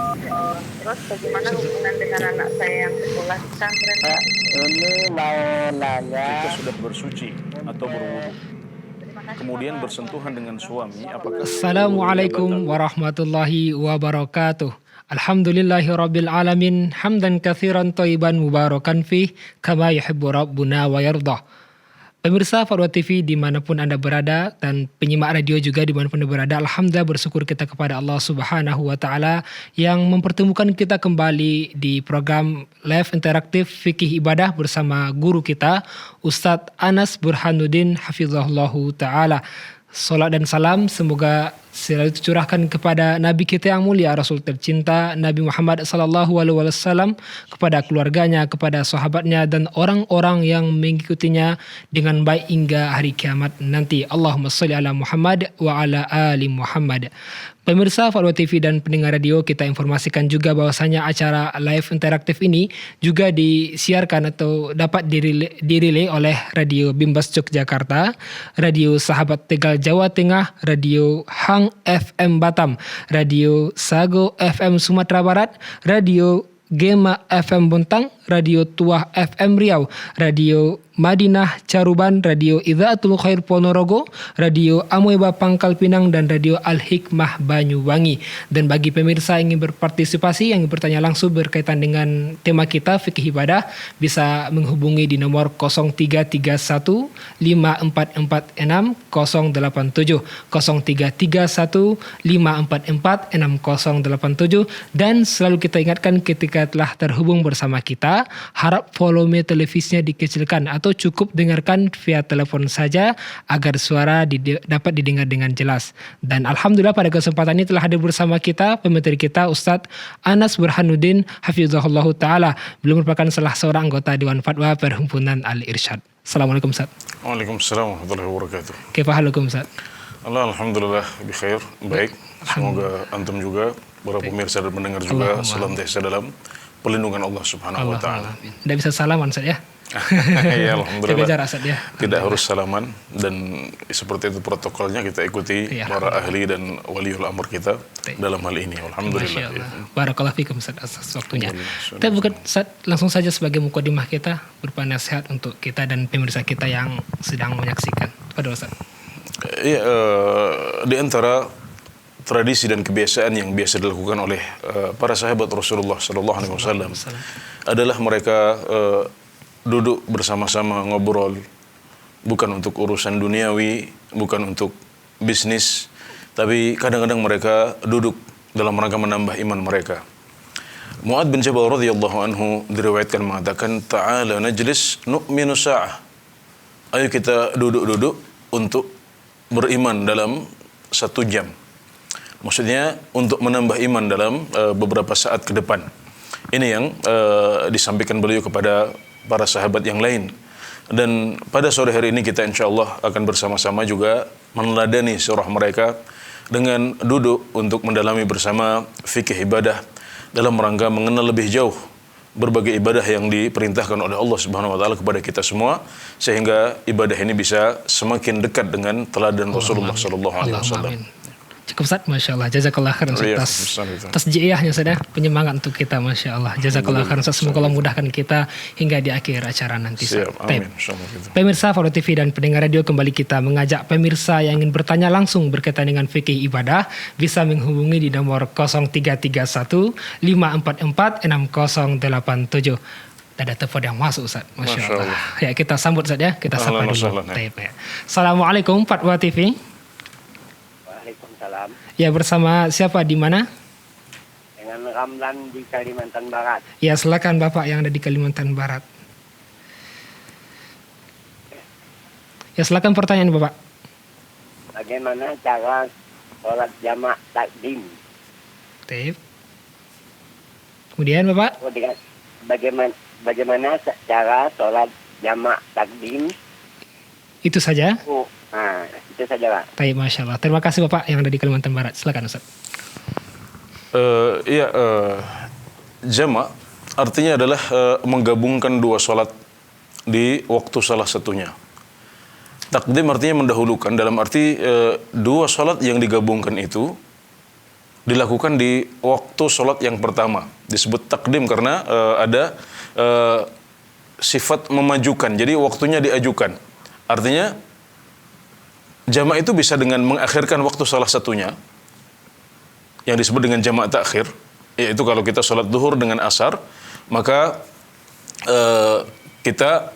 Terus bagaimana hubungan dengan anak saya yang sekolah di pesantren? Pak, ini mau nanya. Ketika sudah bersuci atau berwudu, Terima kasih kemudian Bapak. bersentuhan dengan suami, apakah wudunya Assalamualaikum batal? warahmatullahi wabarakatuh. Alhamdulillahi rabbil alamin, hamdan katsiran thayyiban mubarakan fih, kama yuhibbu rabbuna wa yardah. Pemirsa Farwa TV dimanapun Anda berada dan penyimak radio juga dimanapun Anda berada, alhamdulillah bersyukur kita kepada Allah Subhanahu wa Ta'ala yang mempertemukan kita kembali di program live interaktif Fikih Ibadah bersama guru kita Ustadz Anas Burhanuddin Hafizahullahu Ta'ala. Salat dan salam semoga selalu tercurahkan kepada Nabi kita yang mulia, Rasul tercinta Nabi Muhammad sallallahu alaihi wasallam, kepada keluarganya, kepada sahabatnya dan orang-orang yang mengikutinya dengan baik hingga hari kiamat nanti. Allahumma shalli ala Muhammad wa ala ali Muhammad. Pemirsa Farwa TV dan pendengar radio, kita informasikan juga bahwasanya acara live interaktif ini juga disiarkan atau dapat dirilai oleh Radio Bimbas Yogyakarta, Radio Sahabat Tegal Jawa Tengah, Radio Hang FM Batam, Radio Sago FM Sumatera Barat, Radio Gema FM Bontang, Radio Tuah FM Riau, Radio Madinah Caruban, Radio Idzaatul Khair Ponorogo, Radio Amoeba Pangkal Pinang, dan Radio Al-Hikmah Banyuwangi. Dan bagi pemirsa yang ingin berpartisipasi, yang ingin bertanya langsung berkaitan dengan tema kita fikih ibadah, bisa menghubungi di nomor 0331 5446 087, 0331 5446 087. Dan selalu kita ingatkan ketika telah terhubung bersama kita, harap volume televisinya dikecilkan atau cukup dengarkan via telepon saja agar suara dapat didengar dengan jelas. Dan alhamdulillah pada kesempatan ini telah hadir bersama kita pemateri kita Ustadz Anas Burhanuddin Hafizahullahu Ta'ala. Beliau merupakan salah seorang anggota Dewan Fatwa Perhimpunan Al-Irsyad. Assalamualaikum Ustadz. Waalaikumsalam warahmatullahi wabarakatuh. Kaifahalukum Ustadz? Alhamdulillah bikhair, baik. Semoga antum juga, para pemirsa dan pendengar juga senantiasa dalam perlindungan Allah Subhanahu wa Ta'ala. Tidak bisa salaman Ustadz ya? Ya, alhamdulillah. Jaga jarak Ustadz ya. Tidak harus salaman, dan seperti itu protokolnya kita ikuti para ahli dan waliul amr kita dalam hal ini. Alhamdulillah. Ya. Barakallahu fikum Ustadz atas waktunya. Kita bukan Ustadz, langsung saja sebagai mukadimah kita berupa nasihat untuk kita dan pemirsa kita yang sedang menyaksikan. Pada Ustadz. Ya, di antara tradisi dan kebiasaan yang biasa dilakukan oleh para sahabat Rasulullah Sallallahu Alaihi Wasallam adalah mereka duduk bersama-sama ngobrol, bukan untuk urusan duniawi, bukan untuk bisnis, tapi kadang-kadang mereka duduk dalam rangka menambah iman mereka. Mu'adz bin Jabal radhiyallahu anhu diriwayatkan mengatakan, "Ta'ala najlis nu'minu sa'ah." Ayo kita duduk-duduk untuk beriman dalam 1 jam. Maksudnya untuk menambah iman dalam beberapa saat ke depan. Ini yang disampaikan beliau kepada para sahabat yang lain. Dan pada sore hari ini kita insya Allah akan bersama-sama juga meneladani surah mereka dengan duduk untuk mendalami bersama fikih ibadah dalam rangka mengenal lebih jauh berbagai ibadah yang diperintahkan oleh Allah Subhanahu wa Ta'ala kepada kita semua, sehingga ibadah ini bisa semakin dekat dengan teladan Rasulullah Sallallahu Alaihi Wasallam. Cukup Ustadz, Masya Allah. Jazakallah khairan atas tasjiyahnya Ustadz ya. Penyemangat untuk kita, Masya Allah. Jazakallah khairan Ustadz. Semoga Allah mudahkan kita hingga di akhir acara nanti. Siap, amin. Pemirsa Farwa TV dan pendengar radio, kembali kita mengajak pemirsa yang ingin bertanya langsung berkaitan dengan fikih ibadah bisa menghubungi di nomor 0331 544 6087. Ada telepon yang masuk Ustaz. Masya Allah. Ya, kita sambut Ustaz ya. Kita sapa dulu. Assalamualaikum Fatwa TV. Waalaikumsalam. Ya, bersama siapa di mana? Dengan Ramlan di Kalimantan Barat. Ya, silakan Bapak yang ada di Kalimantan Barat. Ya, silakan pertanyaan Bapak. Bagaimana cara sholat jamak takdim? Baik. Kemudian Bapak? Bagaimana cara sholat jamak takdim? Itu saja. Nah, itu saja Pak. Baik, Masya Allah. Terima kasih Bapak yang ada di Kalimantan Barat. Silakan Ustaz. Jamak artinya adalah menggabungkan 2 sholat di waktu salah satunya. Takdim artinya mendahulukan, dalam arti 2 sholat yang digabungkan itu dilakukan di waktu sholat yang pertama. Disebut takdim karena ada sifat memajukan. Jadi waktunya diajukan. Artinya jamak itu bisa dengan mengakhirkan waktu salah satunya, yang disebut dengan jamak takhir, yaitu kalau kita sholat zuhur dengan asar, maka kita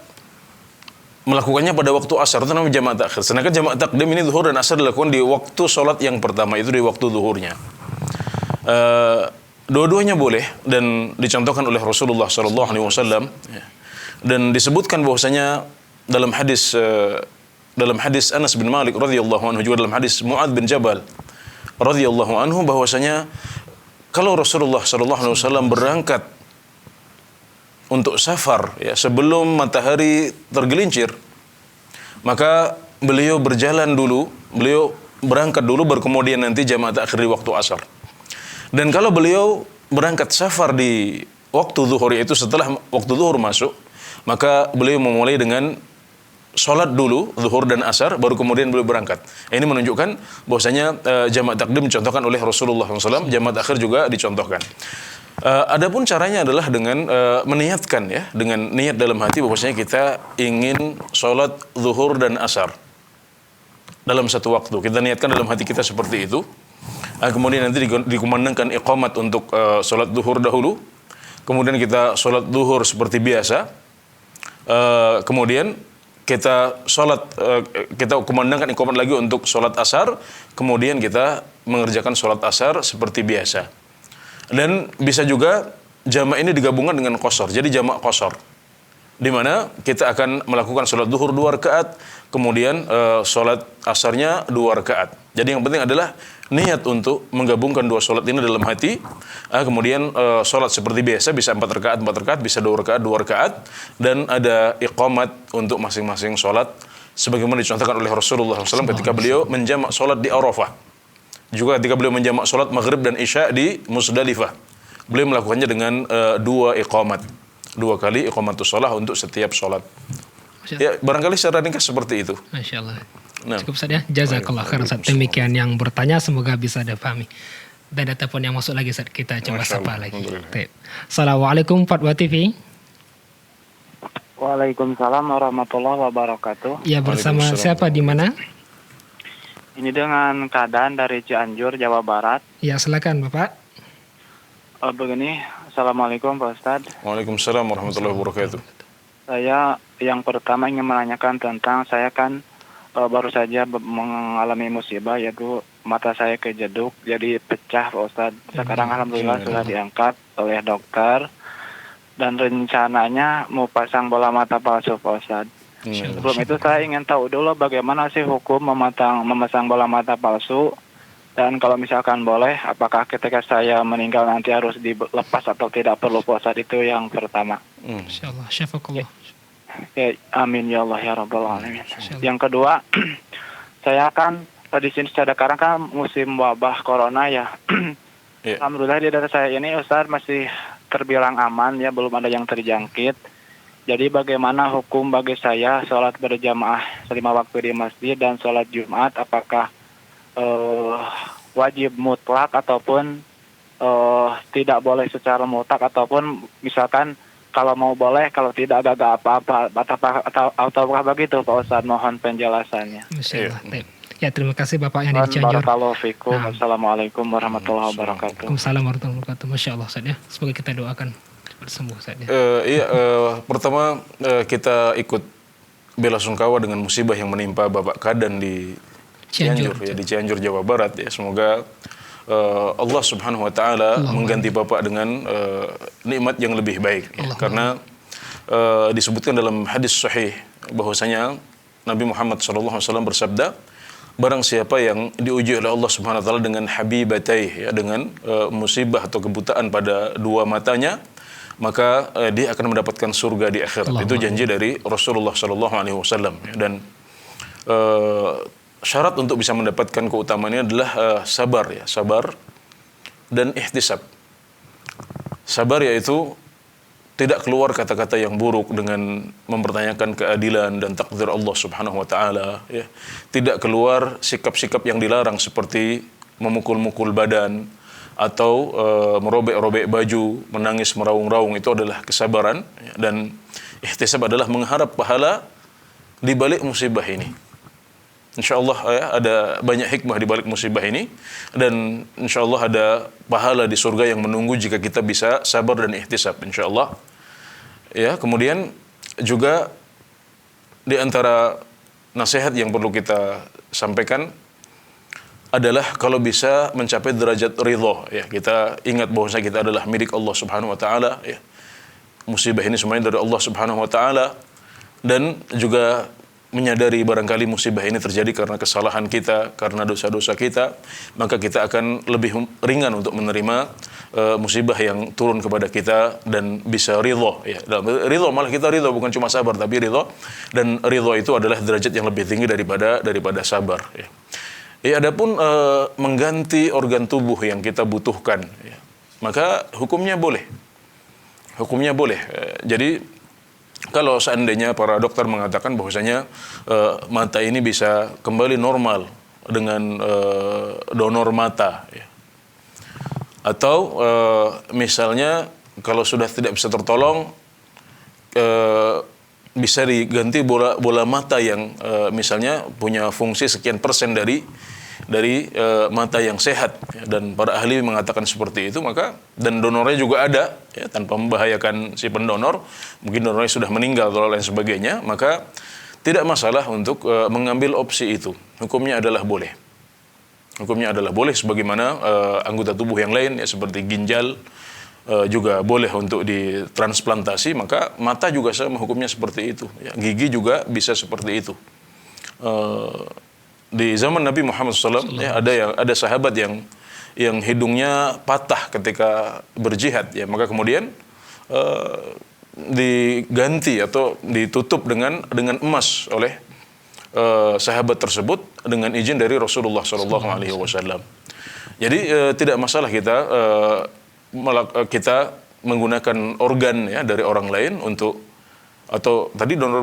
melakukannya pada waktu asar, itu namanya jamak takhir. Sedangkan jamak takdim ini zuhur dan asar dilakukan di waktu sholat yang pertama, itu di waktu zuhurnya. Dua-duanya boleh dan dicontohkan oleh Rasulullah SAW, dan disebutkan bahwasanya dalam hadis Anas bin Malik radhiyallahu anhu, juga dalam hadis Mu'adz bin Jabal radhiyallahu anhu, bahwasanya kalau Rasulullah SAW berangkat untuk safar ya, sebelum matahari tergelincir, maka beliau berjalan dulu, beliau berangkat dulu, berkemudian nanti jamaah takhir di waktu asar. Dan kalau beliau berangkat safar di waktu zuhur, yaitu setelah waktu zuhur masuk, maka beliau memulai dengan sholat dulu, zuhur dan asar, baru kemudian beliau berangkat. Ini menunjukkan bahwasanya jamak takdim dicontohkan oleh Rasulullah SAW, jamak akhir juga dicontohkan. Adapun caranya adalah dengan meniatkan ya, dengan niat dalam hati bahwasanya kita ingin sholat zuhur dan asar dalam satu waktu. Kita niatkan dalam hati kita seperti itu. Kemudian nanti dikumandangkan iqamat untuk sholat zuhur dahulu. Kemudian kita sholat zuhur seperti biasa. Kemudian kita kumandangkan iqamat lagi untuk sholat asar, kemudian kita mengerjakan sholat asar seperti biasa. Dan bisa juga jamak ini digabungkan dengan qashar, jadi jamak qashar, di mana kita akan melakukan sholat zuhur 2 rakaat, kemudian sholat asarnya 2 rakaat. Jadi yang penting adalah niat untuk menggabungkan 2 sholat ini dalam hati. Kemudian sholat seperti biasa, bisa 4 rakaat, bisa 2 rakaat, dan ada iqamat untuk masing-masing sholat, sebagaimana dicontohkan oleh Rasulullah SAW ketika beliau menjamak sholat di Arafah. Juga ketika beliau menjamak sholat maghrib dan isya di Musdalifah, beliau melakukannya dengan 2 iqamat, 2 kali iqamatus shalah untuk setiap sholat. Ya, barangkali secara ringkas seperti itu. Masya Allah. Nah. Cukup Ustaz ya. Jazakallah khairan Ustaz. Demikian yang bertanya, semoga bisa dipahami. Dan ada telepon yang masuk lagi Ustaz, kita coba sapa lagi. Assalamualaikum Fatwa TV. Waalaikumsalam warahmatullahi wabarakatuh. Ya, bersama siapa di mana? Ini dengan keadaan dari Cianjur, Jawa Barat. Ya, silakan Bapak. Begini, Assalamualaikum Pak Ustadz. Waalaikumsalam warahmatullahi wabarakatuh. Saya yang pertama ingin menanyakan tentang, saya kan baru saja mengalami musibah, yaitu mata saya kejeduk, jadi pecah Pak Ustadz. Sekarang alhamdulillah sudah diangkat oleh dokter, dan rencananya mau pasang bola mata palsu Pak Ustadz. Sebelum itu saya ingin tahu dulu bagaimana sih hukum memasang bola mata palsu, dan kalau misalkan boleh, apakah ketika saya meninggal nanti harus dilepas atau tidak perlu Pak Ustadz? Itu yang pertama. Insyaallah, syafakallah. Ya, amin ya Allah ya Rabbal Alamin. Yang kedua, saya kan di sini sekarang kan musim wabah corona ya. Alhamdulillah di daerah saya ini Ustaz masih terbilang aman ya, belum ada yang terjangkit. Jadi bagaimana hukum bagi saya sholat berjamaah 5 waktu di masjid dan sholat Jumat, apakah wajib mutlak ataupun tidak boleh secara mutlak, ataupun misalkan kalau mau boleh, kalau tidak agak apa-apa, ataukah begitu Pak Ustadz? Mohon penjelasannya. Insyaallah. Ya, terima kasih Bapak yang di Cianjur. Barakallahu fikum. Assalamualaikum warahmatullahi wabarakatuh. Waalaikumsalam warahmatullahi wabarakatuh. Masya Allah Ustaz ya. Semoga kita doakan cepat sembuh Ustaz ya. Pertama kita ikut bela sungkawa dengan musibah yang menimpa Bapak Kadan di Cianjur ya, di Cianjur Jawa Barat ya. Semoga Allah Subhanahu wa taala mengganti Bapak dengan nikmat yang lebih baik ya. Karena disebutkan dalam hadis sahih bahwasanya Nabi Muhammad SAW bersabda, barang siapa yang diuji oleh Allah Subhanahu wa taala dengan habibatai ya, dengan musibah atau kebutaan pada 2 matanya, maka dia akan mendapatkan surga di akhirat. Itu janji dari Rasulullah SAW ya. Dan syarat untuk bisa mendapatkan keutamaan ini adalah sabar ya, sabar dan ihtisab. Sabar yaitu tidak keluar kata-kata yang buruk dengan mempertanyakan keadilan dan takdir Allah Subhanahu wa taala ya. Tidak keluar sikap-sikap yang dilarang seperti memukul-mukul badan atau merobek-robek baju, menangis meraung-raung, itu adalah kesabaran, ya. Dan ihtisab adalah mengharap pahala di balik musibah ini. InsyaAllah ya, ada banyak hikmah di balik musibah ini, dan InsyaAllah ada pahala di surga yang menunggu jika kita bisa sabar dan ihtisab, InsyaAllah. Ya, kemudian juga di antara nasihat yang perlu kita sampaikan adalah kalau bisa mencapai derajat ridho, ya. Kita ingat bahwa kita adalah milik Allah Subhanahu wa taala, ya. Musibah ini semuanya dari Allah Subhanahu wa taala, dan juga menyadari barangkali musibah ini terjadi karena kesalahan kita, karena dosa-dosa kita, maka kita akan lebih ringan untuk menerima musibah yang turun kepada kita dan bisa ridho, ya. Ridho, malah kita ridho, bukan cuma sabar tapi ridho, dan ridho itu adalah derajat yang lebih tinggi daripada sabar, ya. Ya, adapun mengganti organ tubuh yang kita butuhkan, ya, maka hukumnya boleh. Hukumnya boleh. Jadi kalau seandainya para dokter mengatakan bahwasanya mata ini bisa kembali normal dengan donor mata, ya. Atau misalnya kalau sudah tidak bisa tertolong, bisa diganti bola mata yang misalnya punya fungsi sekian persen dari mata yang sehat, ya. Dan para ahli mengatakan seperti itu, maka dan donornya juga ada, ya, tanpa membahayakan si pendonor, mungkin donornya sudah meninggal atau lain sebagainya, maka tidak masalah untuk mengambil opsi itu. Hukumnya adalah boleh. Hukumnya adalah boleh, sebagaimana anggota tubuh yang lain, ya, seperti ginjal juga boleh untuk ditransplantasi, maka mata juga sama hukumnya seperti itu, ya. Gigi juga bisa seperti itu. Di zaman Nabi Muhammad SAW, ya, ada sahabat yang hidungnya patah ketika berjihad, ya, maka kemudian diganti atau ditutup dengan emas oleh sahabat tersebut dengan izin dari Rasulullah SAW. Jadi tidak masalah kita menggunakan organ, ya, dari orang lain untuk, atau tadi donor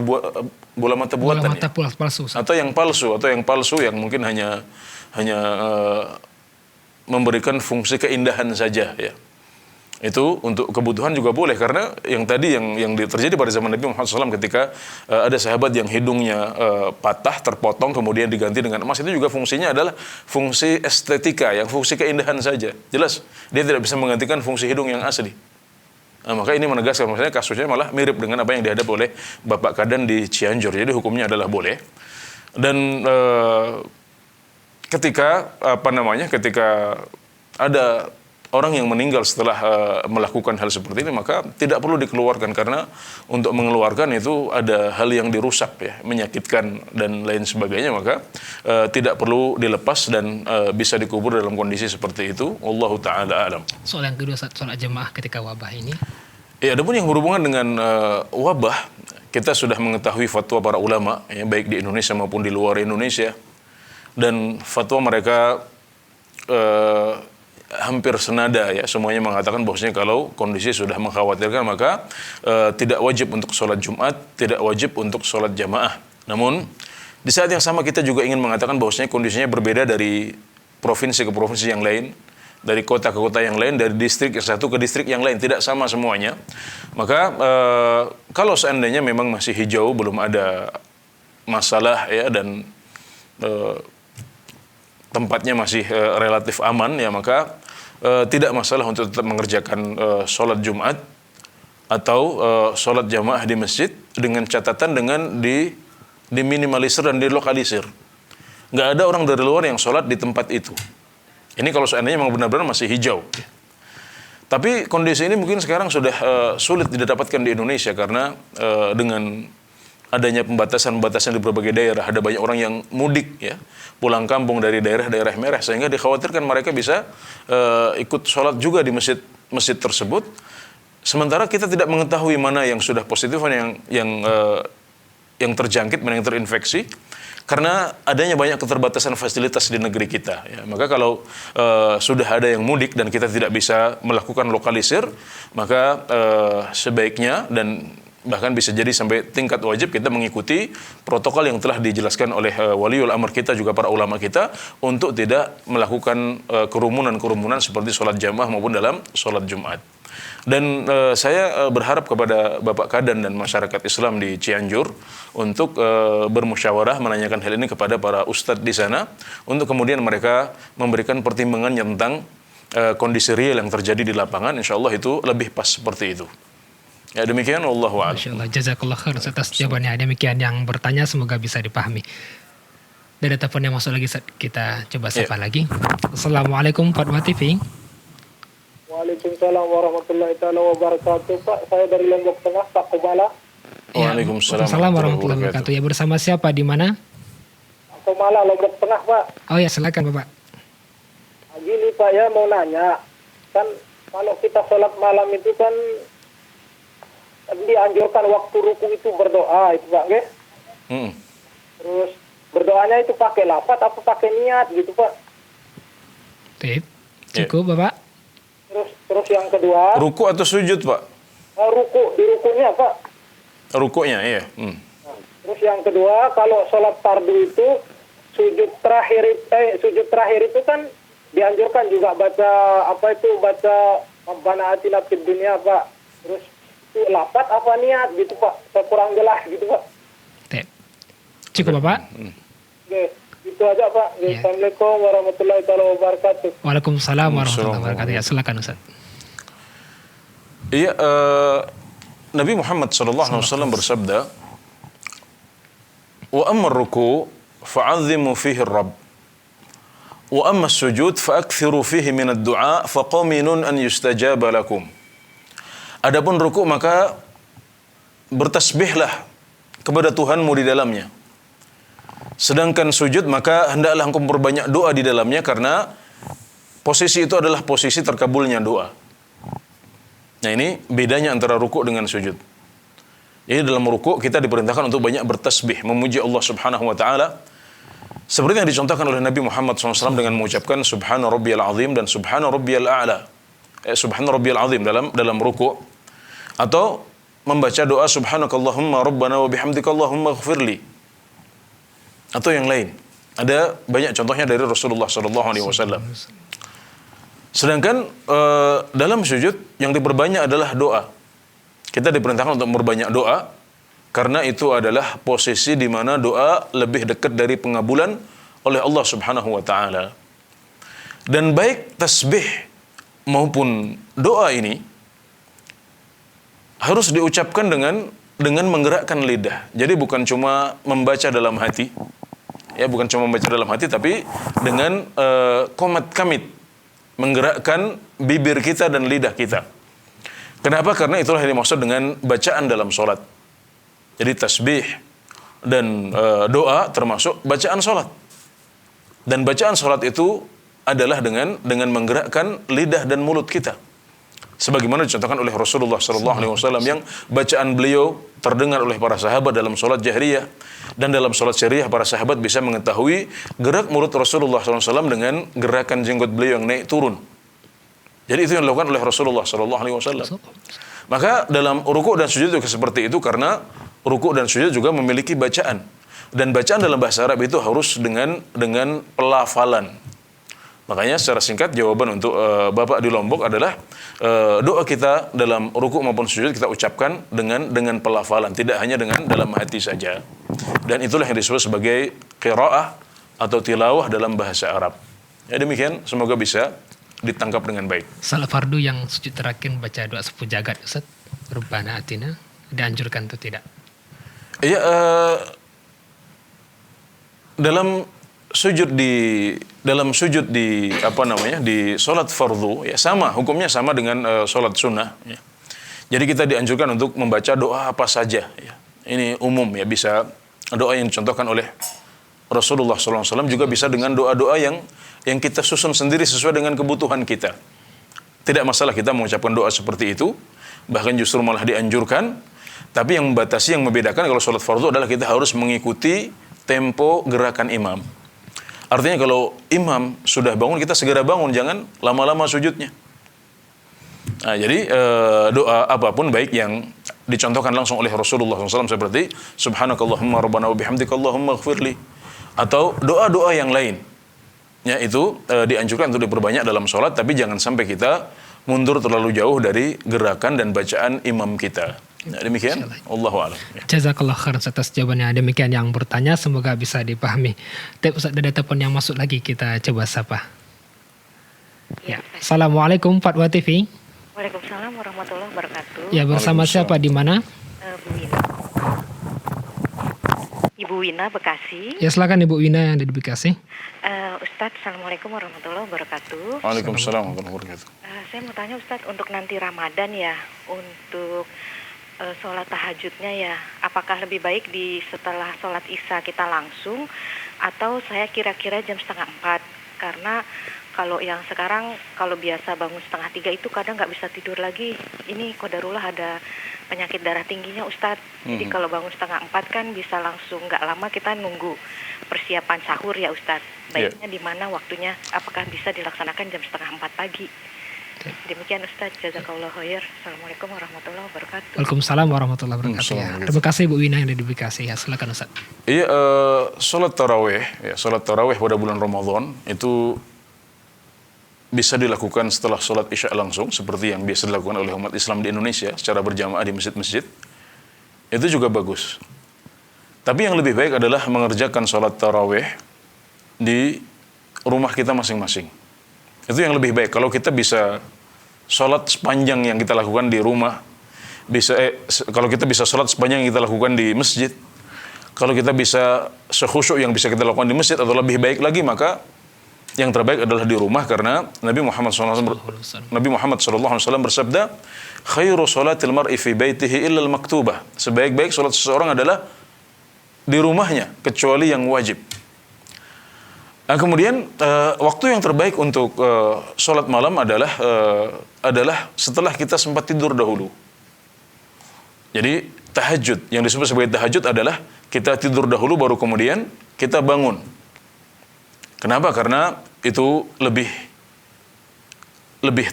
bola mata buatan, bola mata, ya? Palsu, atau yang palsu yang mungkin hanya memberikan fungsi keindahan saja, ya. Itu untuk kebutuhan juga boleh, karena yang tadi yang terjadi pada zaman Nabi Muhammad SAW ketika ada sahabat yang hidungnya patah, terpotong, kemudian diganti dengan emas, itu juga fungsinya adalah fungsi estetika, yang fungsi keindahan saja. Jelas dia tidak bisa menggantikan fungsi hidung yang asli. Nah, maka ini menegaskan, maksudnya kasusnya malah mirip dengan apa yang dihadap oleh Bapak Kadan di Cianjur. Jadi hukumnya adalah boleh. Dan ketika ada orang yang meninggal setelah melakukan hal seperti ini, maka tidak perlu dikeluarkan, karena untuk mengeluarkan itu ada hal yang dirusak, ya, menyakitkan dan lain sebagainya, maka tidak perlu dilepas dan bisa dikubur dalam kondisi seperti itu. Wallahu taala alam. Soal yang kedua, sholat jemaah ketika wabah ini. Ya, adapun yang berhubungan dengan wabah, kita sudah mengetahui fatwa para ulama, ya, baik di Indonesia maupun di luar Indonesia, dan fatwa mereka hampir senada, ya, semuanya mengatakan bahwasanya kalau kondisi sudah mengkhawatirkan, maka tidak wajib untuk sholat Jumat, tidak wajib untuk sholat jamaah. Namun di saat yang sama kita juga ingin mengatakan bahwasanya kondisinya berbeda dari provinsi ke provinsi yang lain, dari kota ke kota yang lain, dari distrik yang satu ke distrik yang lain, tidak sama semuanya. Maka kalau seandainya memang masih hijau, belum ada masalah, ya, dan tempatnya masih relatif aman, ya, maka tidak masalah untuk tetap mengerjakan sholat Jumat atau sholat jamaah di masjid, dengan catatan dengan diminimalisir dan dilokalisir. Nggak ada orang dari luar yang sholat di tempat itu. Ini kalau seandainya memang benar-benar masih hijau. Tapi kondisi ini mungkin sekarang sudah sulit didapatkan di Indonesia, karena dengan adanya pembatasan-pembatasan di berbagai daerah, ada banyak orang yang mudik, ya, pulang kampung dari daerah-daerah merah, sehingga dikhawatirkan mereka bisa ikut sholat juga di masjid tersebut. Sementara kita tidak mengetahui mana yang sudah positif, mana yang terjangkit, mana yang terinfeksi, karena adanya banyak keterbatasan fasilitas di negeri kita, ya. Maka kalau sudah ada yang mudik dan kita tidak bisa melakukan lokalisir, maka sebaiknya dan Bahkan bisa jadi sampai tingkat wajib kita mengikuti protokol yang telah dijelaskan oleh waliul amr kita, juga para ulama kita, untuk tidak melakukan kerumunan-kerumunan seperti sholat jamaah maupun dalam sholat Jumat. Dan saya berharap kepada Bapak Kadan dan masyarakat Islam di Cianjur untuk bermusyawarah menanyakan hal ini kepada para ustadz di sana, untuk kemudian mereka memberikan pertimbangan tentang kondisi real yang terjadi di lapangan. Insya Allah itu lebih pas seperti itu. Ya, demikian, wallahu a'lam. Masya Allah, jazakallah khair atas jawabannya. Demikian yang bertanya, semoga bisa dipahami. Dan ada telepon yang masuk lagi, kita coba sapa lagi. Assalamualaikum Fatwa TV. Waalaikumsalam warahmatullahi taala wabarakatuh. Pak, saya dari Lombok Tengah, Pak Kumala. Waalaikumsalam warahmatullahi wabarakatuh. Ya, bersama siapa, di mana? Pak Kumala, Lombok Tengah, Pak. Oh ya, silakan Bapak. Gini Pak, ya mau nanya, kan kalau kita sholat malam itu kan dianjurkan waktu ruku itu berdoa itu Pak, nggih? Terus berdoanya itu pakai lafaz apa pakai niat gitu Pak? Tip. Cukup Bapak. Terus yang kedua. Ruku atau sujud Pak? Di rukunya Pak. Rukunya, iya. Terus yang kedua, kalau sholat fardu itu sujud terakhir itu kan dianjurkan juga baca Rabbana atina fid dunya Pak. Terus itu lafaz apa niat gitu Pak? Saya kurang jelas gitu Pak. Cukup Bapak. Oke, itu aja Pak. Ya. Assalamualaikum warahmatullahi wabarakatuh. Waalaikumsalam warahmatullahi wabarakatuh. Ya, silakan Ustaz. Iya, Nabi Muhammad SAW bersabda, wa amma ruku fa'azzimu fihi rabb, wa amma sujud fa'akthiru fihi min ad-du'a faqaminun an yustajaba lakum. Adapun ruku maka bertasbihlah kepada Tuhanmu di dalamnya. Sedangkan sujud maka hendaklah engkau memperbanyak doa di dalamnya, karena posisi itu adalah posisi terkabulnya doa. Nah, ini bedanya antara ruku dengan sujud. Jadi dalam ruku kita diperintahkan untuk banyak bertasbih, memuji Allah Subhanahu wa taala. Seperti yang dicontohkan oleh Nabi Muhammad SAW dengan mengucapkan Subhana Rabbiyal Azim dan Subhana Rabbiyal A'la. Subhana Rabbiyal Azim dalam ruku, atau membaca doa Subhanakallahumma Rabbana wa bihamdika Allahumma ighfirli, atau yang lain. Ada banyak contohnya dari Rasulullah SAW. Sedangkan dalam sujud yang diperbanyak adalah doa. Kita diperintahkan untuk memperbanyak doa, karena itu adalah posisi di mana doa lebih dekat dari pengabulan oleh Allah Subhanahu wa taala. Dan baik tasbih maupun doa ini harus diucapkan dengan menggerakkan lidah. Jadi bukan cuma membaca dalam hati. Ya, bukan cuma membaca dalam hati, tapi dengan qomat kamit, menggerakkan bibir kita dan lidah kita. Kenapa? Karena itulah yang dimaksud dengan bacaan dalam sholat. Jadi tasbih dan doa termasuk bacaan sholat. Dan bacaan sholat itu adalah dengan menggerakkan lidah dan mulut kita. Sebagaimana dicontohkan oleh Rasulullah SAW, yang bacaan beliau terdengar oleh para sahabat dalam sholat jahriyah, dan dalam sholat syariah para sahabat bisa mengetahui gerak mulut Rasulullah SAW dengan gerakan jenggot beliau yang naik turun. Jadi itu yang dilakukan oleh Rasulullah SAW. Maka dalam ruku' dan sujud juga seperti itu, karena ruku' dan sujud juga memiliki bacaan. Dan bacaan dalam bahasa Arab itu harus dengan pelafalan. Makanya secara singkat jawaban untuk Bapak di Lombok adalah doa kita dalam ruku' maupun sujud kita ucapkan dengan pelafalan, tidak hanya dengan dalam hati saja. Dan itulah yang disebut sebagai qiraah atau tilawah dalam bahasa Arab. Ya, demikian, semoga bisa ditangkap dengan baik. Salat fardu yang sujud terakhir baca doa sepuh jagat Ustaz, Rabbana atina, dianjurkan atau tidak? Iya, dalam sujud di salat fardu ya sama hukumnya, sama dengan salat sunnah ya. Jadi kita dianjurkan untuk membaca doa apa saja ya. Ini umum ya, bisa doa yang dicontohkan oleh Rasulullah SAW, juga bisa dengan doa-doa yang kita susun sendiri sesuai dengan kebutuhan kita. Tidak masalah kita mengucapkan doa seperti itu, bahkan justru malah dianjurkan. Tapi yang membatasi, yang membedakan kalau salat fardu adalah kita harus mengikuti tempo gerakan imam. Artinya kalau imam sudah bangun, kita segera bangun, jangan lama-lama sujudnya. Nah, jadi doa apapun baik yang dicontohkan langsung oleh Rasulullah SAW seperti Subhanakallahumma rabbana wa bihamdika Allahumma ighfirli, atau doa-doa yang lain. Ya, itu dianjurkan untuk diperbanyak dalam sholat, tapi jangan sampai kita mundur terlalu jauh dari gerakan dan bacaan imam kita. Nah, demikian, Allahu a'lam. Ya. Jazakallah khairan atas jawabannya. Demikian yang bertanya, semoga bisa dipahami. Tapi Ustaz, ada telepon yang masuk lagi, kita coba sapa. Ya. Assalamualaikum Fatwa TV. Waalaikumsalam warahmatullahi wabarakatuh. Ya, bersama siapa, di mana? Bu Wina. Ibu Wina, Bekasi. Ya, silakan Ibu Wina yang ada di Bekasi. Ustadz, Assalamualaikum warahmatullahi wabarakatuh. Waalaikumsalam warahmatullahi wabarakatuh. Saya mau tanya Ustadz, untuk nanti Ramadan ya, untuk sholat tahajudnya ya, apakah lebih baik setelah sholat Isya kita langsung, atau saya kira-kira jam 3:30? Karena kalau yang sekarang, kalau biasa bangun 2:30 itu kadang nggak bisa tidur lagi. Ini qadarullah ada penyakit darah tingginya Ustadz. Jadi kalau bangun 3:30 kan bisa langsung, nggak lama kita nunggu persiapan sahur ya Ustadz. Baiknya di mana waktunya, apakah bisa dilaksanakan jam 3:30 pagi? Demikian Ustadz, jazakallahu khair. Assalamualaikum warahmatullahi wabarakatuh. Waalaikumsalam warahmatullahi wabarakatuh. Ya. Terima kasih Bu Wina yang ada di Bekasi. Ya, silakan Ustaz. Iya, sholat tarawih pada bulan Ramadan itu bisa dilakukan setelah sholat Isya langsung, seperti yang biasa dilakukan oleh umat Islam di Indonesia secara berjamaah di masjid-masjid. Itu juga bagus. Tapi yang lebih baik adalah mengerjakan sholat tarawih di rumah kita masing-masing. Itu yang lebih baik. Kalau kita bisa sholat sepanjang yang kita lakukan di rumah, kalau kita bisa sholat sepanjang yang kita lakukan di masjid, kalau kita bisa sekhusyuk yang bisa kita lakukan di masjid, atau lebih baik lagi, maka yang terbaik adalah di rumah, karena Nabi Muhammad SAW bersabda, khairu sholatil mar'i fi baitihi illa al-maktubah. Sebaik-baik sholat seseorang adalah di rumahnya, kecuali yang wajib. Nah, kemudian waktu yang terbaik untuk sholat malam adalah setelah kita sempat tidur dahulu. Jadi tahajud, yang disebut sebagai tahajud adalah kita tidur dahulu baru kemudian kita bangun. Kenapa? Karena itu lebih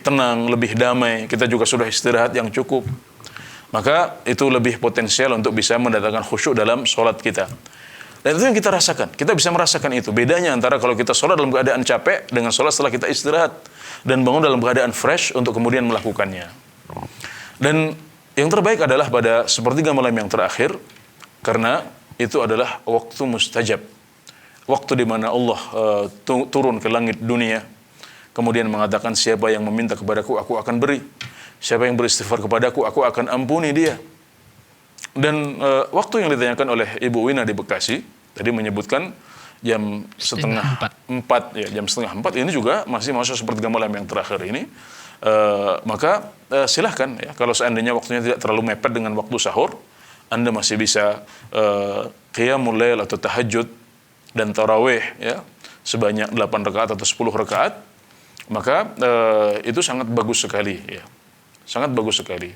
tenang, lebih damai. Kita juga sudah istirahat yang cukup. Maka itu lebih potensial untuk bisa mendatangkan khusyuk dalam sholat kita. Dan itu yang kita rasakan. Kita bisa merasakan itu. Bedanya antara kalau kita sholat dalam keadaan capek dengan sholat setelah kita istirahat dan bangun dalam keadaan fresh untuk kemudian melakukannya. Dan yang terbaik adalah pada sepertiga malam yang terakhir, karena itu adalah waktu mustajab. Waktu di mana Allah turun ke langit dunia, kemudian mengatakan, siapa yang meminta kepadaku, aku akan beri. Siapa yang beristighfar kepadaku, aku akan ampuni dia. Dan waktu yang ditanyakan oleh Ibu Wina di Bekasi tadi menyebutkan jam setengah empat, ya, jam setengah 4 ini juga masih masuk sepertiga malam yang terakhir ini. Maka silahkan ya, kalau seandainya waktunya tidak terlalu mepet dengan waktu sahur, Anda masih bisa qiyamul lail atau tahajud dan tarawih ya, sebanyak 8 rakaat atau 10 rakaat, maka itu sangat bagus sekali ya. Sangat bagus sekali.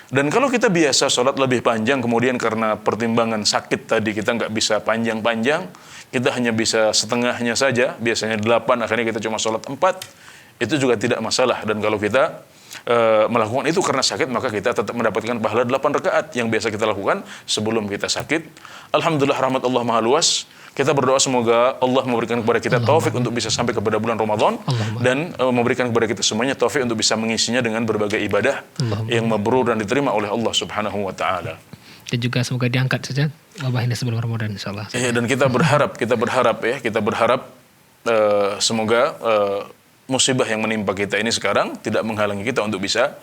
Dan kalau kita biasa sholat lebih panjang, kemudian karena pertimbangan sakit tadi kita nggak bisa panjang-panjang, kita hanya bisa setengahnya saja, biasanya 8, akhirnya kita cuma sholat 4, itu juga tidak masalah. Dan kalau kita melakukan itu karena sakit, maka kita tetap mendapatkan pahala 8 rakaat yang biasa kita lakukan sebelum kita sakit. Alhamdulillah, rahmat Allah maha luas. Kita berdoa semoga Allah memberikan kepada kita taufik untuk bisa sampai kepada bulan Ramadan, dan memberikan kepada kita semuanya taufik untuk bisa mengisinya dengan berbagai ibadah yang mabrur dan diterima oleh Allah Subhanahu wa taala. Dan juga semoga diangkat saja wabah ini sebelum Ramadan insyaallah. Ya, dan kita berharap semoga musibah yang menimpa kita ini sekarang tidak menghalangi kita untuk bisa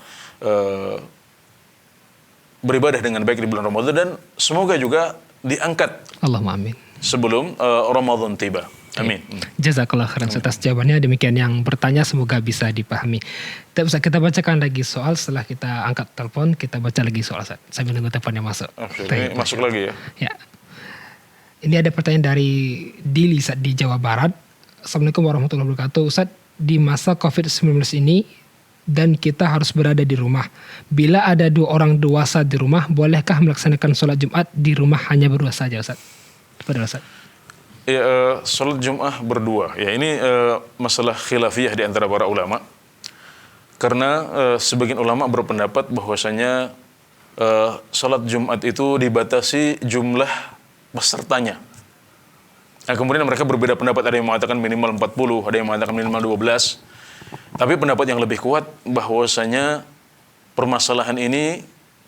beribadah dengan baik di bulan Ramadan, dan semoga juga diangkat. Allahumma amin. Sebelum Ramadan tiba. Amin. Jazakallah khairan atas jawabannya. Demikian yang bertanya, semoga bisa dipahami. Kita bacakan lagi soal setelah kita angkat telepon, kita baca lagi soal sambil menunggu teleponnya masuk. Ini masuk lagi ya. Ya. Ini ada pertanyaan dari Dili di Jawa Barat. Assalamualaikum warahmatullahi wabarakatuh. Ustaz, di masa COVID-19 ini dan kita harus berada di rumah, bila ada 2 orang dewasa di rumah, bolehkah melaksanakan sholat Jumat di rumah hanya berdua saja, Ustaz? Pada Ustaz. Ya, sholat Jum'ah berdua. Ya, ini masalah khilafiyah di antara para ulama. Karena sebagian ulama berpendapat bahwasanya salat Jumat itu dibatasi jumlah pesertanya. Nah, kemudian mereka berbeda pendapat, ada yang mengatakan minimal 40, ada yang mengatakan minimal 12. Tapi pendapat yang lebih kuat bahwasanya permasalahan ini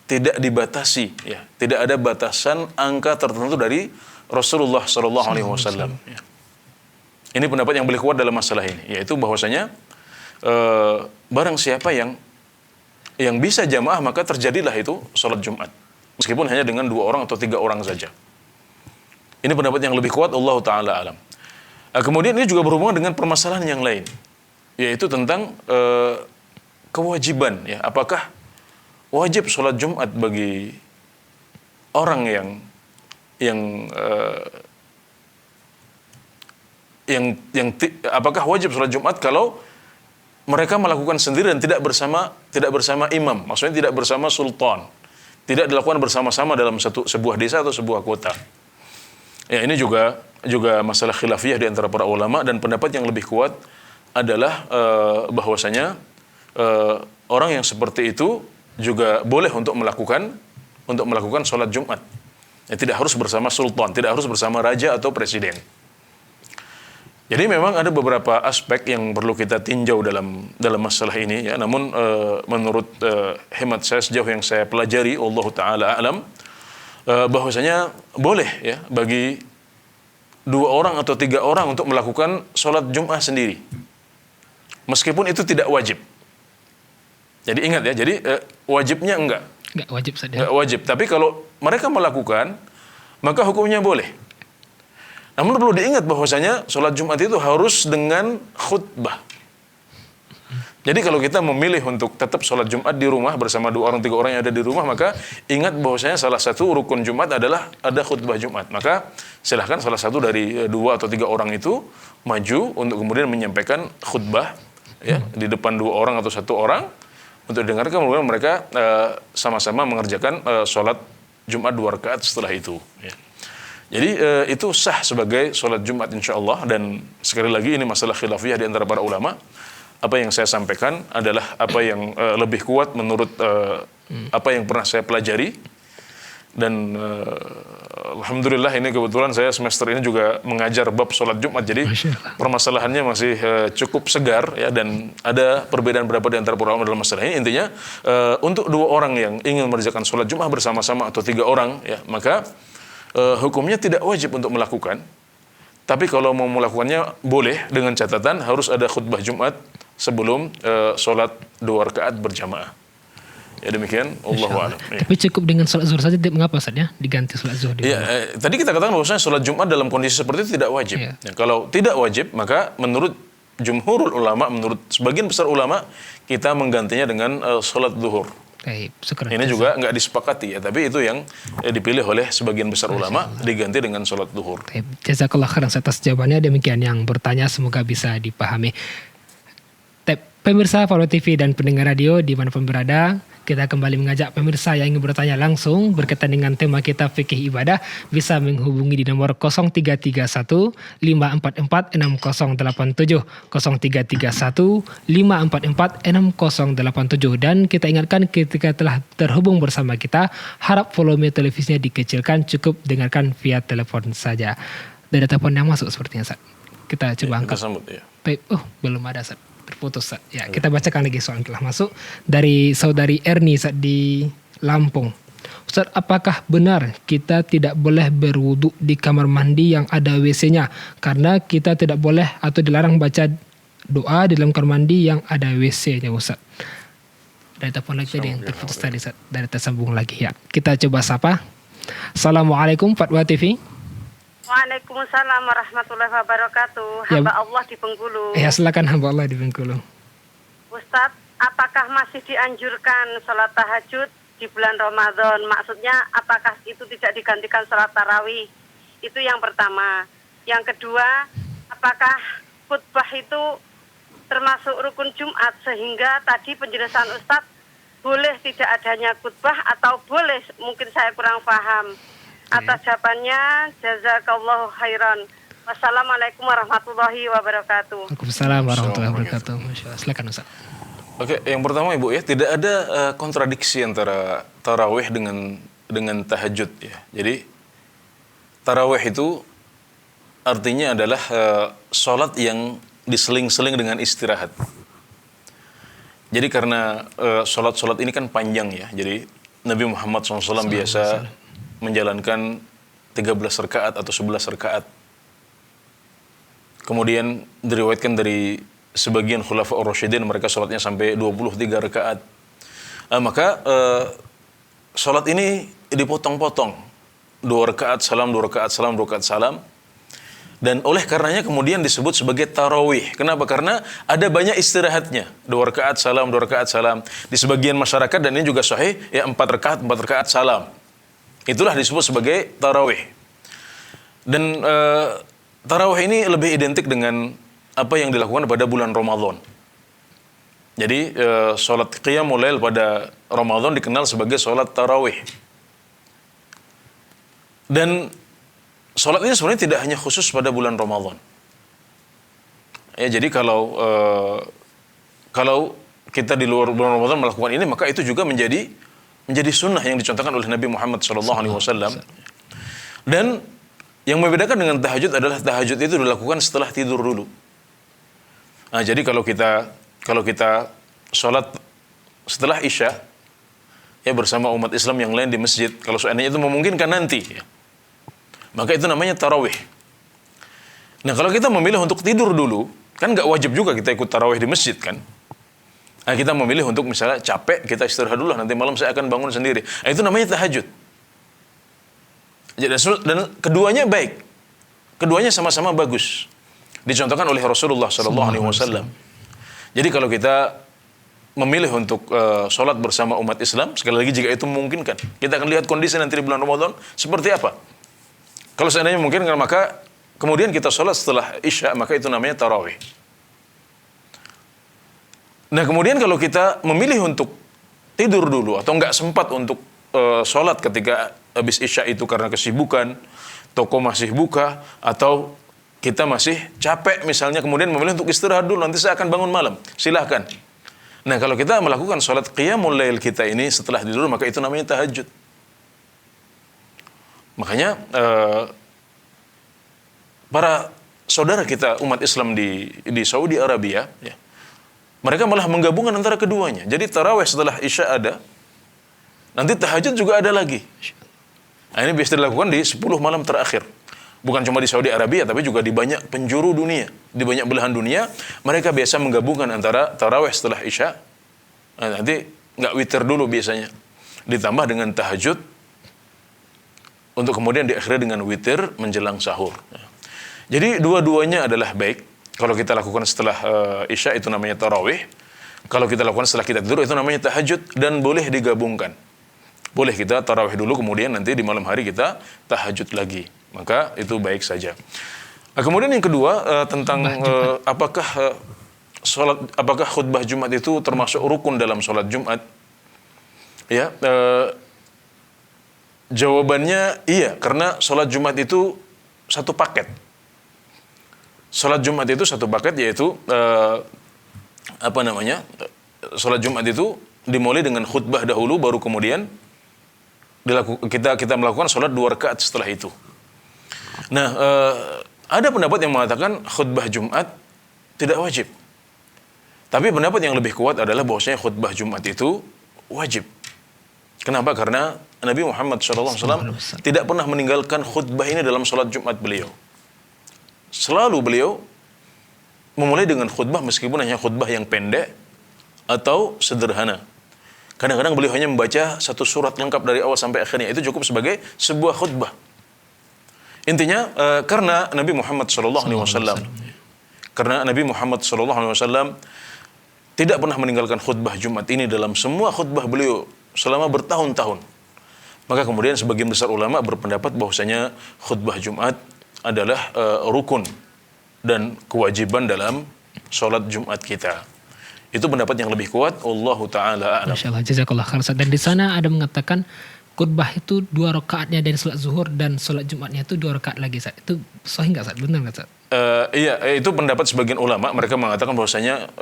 tidak dibatasi, ya. Tidak ada batasan angka tertentu dari Rasulullah sallallahu alaihi wasallam, ya. Ini pendapat yang lebih kuat dalam masalah ini, yaitu bahwasanya barang siapa yang bisa jamaah maka terjadilah itu salat Jumat. Meskipun hanya dengan 2 orang atau 3 orang saja. Ini pendapat yang lebih kuat, Allah Ta'ala alam. Kemudian ini juga berhubungan dengan permasalahan yang lain, yaitu tentang kewajiban, ya. Apakah wajib sholat Jumat bagi orang apakah wajib sholat Jumat kalau mereka melakukan sendiri dan tidak bersama imam, maksudnya tidak bersama sultan, tidak dilakukan bersama-sama dalam sebuah desa atau sebuah kota. Ya, ini juga masalah khilafiyah di antara para ulama, dan pendapat yang lebih kuat adalah bahwasanya orang yang seperti itu juga boleh untuk melakukan sholat Jumat. Ya, tidak harus bersama sultan, tidak harus bersama raja atau presiden. Jadi memang ada beberapa aspek yang perlu kita tinjau dalam masalah ini, ya. Namun menurut hemat saya, sejauh yang saya pelajari, Allah Ta'ala alam, bahwasanya boleh, ya, bagi 2 orang atau 3 orang untuk melakukan sholat Jum'ah sendiri, meskipun itu tidak wajib. Jadi ingat, ya, jadi wajibnya enggak wajib saja. Enggak wajib, tapi kalau mereka melakukan maka hukumnya boleh. Namun perlu diingat bahwasanya sholat Jumat itu harus dengan khutbah. Jadi kalau kita memilih untuk tetap sholat Jumat di rumah bersama 2 orang 3 orang yang ada di rumah, maka ingat bahwasanya salah satu rukun Jumat adalah ada khutbah Jumat. Maka silahkan salah satu dari 2 atau 3 orang itu maju untuk kemudian menyampaikan khutbah, ya, di depan 2 orang atau 1 orang untuk didengarkan, kemudian mereka sama-sama mengerjakan sholat Jumat 2 rakaat setelah itu, ya. Jadi itu sah sebagai sholat Jumat insyaallah. Dan sekali lagi ini masalah khilafiyah di antara para ulama. Apa yang saya sampaikan adalah apa yang lebih kuat menurut apa yang pernah saya pelajari. Dan alhamdulillah ini kebetulan saya semester ini juga mengajar bab sholat Jumat. Jadi permasalahannya masih cukup segar, ya, dan ada perbedaan berapa di antara para ulama dalam masalah ini. Intinya untuk 2 orang yang ingin mengerjakan sholat Jumat bersama-sama atau 3 orang, ya, maka hukumnya tidak wajib untuk melakukan. Tapi kalau mau melakukannya boleh, dengan catatan harus ada khutbah Jumat sebelum sholat 2 rakaat berjamaah. Ya, demikian, Allahu a'lam. Ya. Tapi cukup dengan sholat zuhur saja, mengapa Ustaz, ya? Diganti sholat zuhur. Ya, tadi kita katakan bahwasanya sholat Jumat dalam kondisi seperti itu tidak wajib. Ya. Ya, kalau tidak wajib, maka menurut jumhurul ulama, menurut sebagian besar ulama, kita menggantinya dengan sholat zuhur. Ini juga nggak disepakati, ya, tapi itu yang dipilih oleh sebagian besar ulama, diganti dengan sholat zuhur. Jazakallah khairan atas jawabannya. Demikian yang bertanya, semoga bisa dipahami. Pemirsa Follow TV dan pendengar radio dimanapun berada, kita kembali mengajak pemirsa yang ingin bertanya langsung berkaitan dengan tema kita fikih ibadah bisa menghubungi di nomor 0331 544 6087 0331 544 6087. Dan kita ingatkan, ketika telah terhubung bersama kita, harap volume televisinya dikecilkan, cukup dengarkan via telepon saja. Ada telepon yang masuk sepertinya, Ustaz. Kita coba angkat. Kita sambut, ya. Baik, belum ada, Ustaz. Terputus, Ustaz. Ya, kita bacakan lagi soal yang telah masuk dari saudari Erni, Ustaz, di Lampung. Ustaz, apakah benar kita tidak boleh berwudu di kamar mandi yang ada WC-nya karena kita tidak boleh atau dilarang baca doa di dalam kamar mandi yang ada WC-nya, Ustaz? Dari telepon lagi yang terputus tadi, Ustaz. Dari tersambung lagi, ya. Kita coba sapa. Assalamualaikum Fatwa TV. Waalaikumsalam warahmatullahi wabarakatuh. Hamba Allah di Bengkulu. Ya, silakan hamba Allah di Bengkulu. Ustadz, apakah masih dianjurkan sholat tahajud di bulan Ramadan? Maksudnya apakah itu tidak digantikan sholat tarawih? Itu yang pertama. Yang kedua, apakah khutbah itu termasuk rukun Jumat, sehingga tadi penjelasan Ustadz boleh tidak adanya khutbah atau boleh, mungkin saya kurang paham. Atas jawabannya, jazakallahu khairan. Wassalamualaikum warahmatullahi wabarakatuh. Waalaikumsalam warahmatullahi wabarakatuh. Masya Allah. Silakan, Ustaz. Oke, yang pertama Ibu ya, tidak ada kontradiksi antara tarawih dengan tahajud ya. Jadi tarawih itu artinya adalah sholat yang diseling-seling dengan istirahat. Jadi karena sholat-sholat ini kan panjang ya. Jadi Nabi Muhammad SAW biasa menjalankan 13 rakaat atau 11 rakaat. Kemudian diriwayatkan dari sebagian khulafaur rasyidin mereka sholatnya sampai 23 rakaat. Maka sholat ini dipotong-potong. 2 rakaat salam, 2 rakaat salam, 2 rakaat salam. Dan oleh karenanya kemudian disebut sebagai tarawih. Kenapa? Karena ada banyak istirahatnya. 2 rakaat salam, 2 rakaat salam. Di sebagian masyarakat, dan ini juga sahih, ya 4 rakaat salam. Itulah disebut sebagai tarawih. Dan tarawih ini lebih identik dengan apa yang dilakukan pada bulan Ramadan. Jadi sholat qiyamul lail pada Ramadan dikenal sebagai sholat tarawih. Dan sholat ini sebenarnya tidak hanya khusus pada bulan Ramadan. Ya, jadi kalau kita di luar bulan Ramadan melakukan ini, maka itu juga menjadi sunnah yang dicontohkan oleh Nabi Muhammad SAW. Dan yang membedakan dengan tahajud adalah tahajud itu dilakukan setelah tidur dulu. Nah, jadi kalau kita sholat setelah Isya ya bersama umat Islam yang lain di masjid, kalau seandainya itu memungkinkan nanti ya, maka itu namanya tarawih. Nah, kalau kita memilih untuk tidur dulu, kan nggak wajib juga kita ikut tarawih di masjid kan. Nah, kita memilih untuk misalnya capek, kita istirahat dulu, nanti malam saya akan bangun sendiri. Nah, itu namanya tahajud. Dan keduanya baik. Keduanya sama-sama bagus. Dicontohkan oleh Rasulullah SAW. Jadi kalau kita memilih untuk sholat bersama umat Islam, sekali lagi jika itu memungkinkan, kita akan lihat kondisi nanti di bulan Ramadan seperti apa. Kalau seandainya mungkin, maka kemudian kita sholat setelah Isya, maka itu namanya tarawih. Nah, kemudian kalau kita memilih untuk tidur dulu atau nggak sempat untuk sholat ketika habis Isya itu karena kesibukan, toko masih buka, atau kita masih capek misalnya, kemudian memilih untuk istirahat dulu, nanti saya akan bangun malam, silahkan. Nah, kalau kita melakukan sholat qiyamul lail kita ini setelah tidur, maka itu namanya tahajud. Makanya para saudara kita umat Islam di Saudi Arabia ya, mereka malah menggabungkan antara keduanya. Jadi tarawih setelah Isya ada, nanti tahajud juga ada lagi. Nah, ini biasa dilakukan di 10 malam terakhir. Bukan cuma di Saudi Arabia, tapi juga di banyak penjuru dunia, di banyak belahan dunia, mereka biasa menggabungkan antara tarawih setelah Isya, nah, nanti nggak witir dulu biasanya, ditambah dengan tahajud, untuk kemudian diakhiri dengan witir menjelang sahur. Jadi dua-duanya adalah baik. Kalau kita lakukan setelah Isya itu namanya tarawih. Kalau kita lakukan setelah kita tidur itu namanya tahajud, dan boleh digabungkan. Boleh kita tarawih dulu, kemudian nanti di malam hari kita tahajud lagi. Maka itu baik saja. Nah, kemudian yang kedua tentang apakah khutbah Jumat itu termasuk rukun dalam sholat Jumat? Ya, jawabannya iya, karena sholat Jumat itu satu paket. Sholat Jumat itu satu paket, yaitu sholat Jumat itu dimulai dengan khutbah dahulu, baru kemudian kita melakukan sholat 2 rakaat setelah itu. Nah, ada pendapat yang mengatakan khutbah Jumat tidak wajib. Tapi pendapat yang lebih kuat adalah bahwasanya khutbah Jumat itu wajib. Kenapa? Karena Nabi Muhammad SAW tidak pernah meninggalkan khutbah ini dalam sholat Jumat beliau. Selalu beliau memulai dengan khutbah, meskipun hanya khutbah yang pendek atau sederhana. Kadang-kadang beliau hanya membaca satu surat lengkap dari awal sampai akhirnya. Itu cukup sebagai sebuah khutbah. Intinya karena Nabi Muhammad SAW tidak pernah meninggalkan khutbah Jumat ini dalam semua khutbah beliau selama bertahun-tahun. Maka kemudian sebagian besar ulama berpendapat bahwasanya khutbah Jumat adalah rukun dan kewajiban dalam sholat Jumat kita. Itu pendapat yang lebih kuat. Allahu ta'ala a'lam. Masya Allah, jazakallah khair. Dan di sana ada mengatakan khutbah itu 2 rakaatnya dari sholat zuhur dan sholat Jumatnya itu 2 rakaat lagi, Ustaz. Itu sahih nggak, Ustaz? Benar nggak, Ustaz? Iya, itu pendapat sebagian ulama. Mereka mengatakan bahwasanya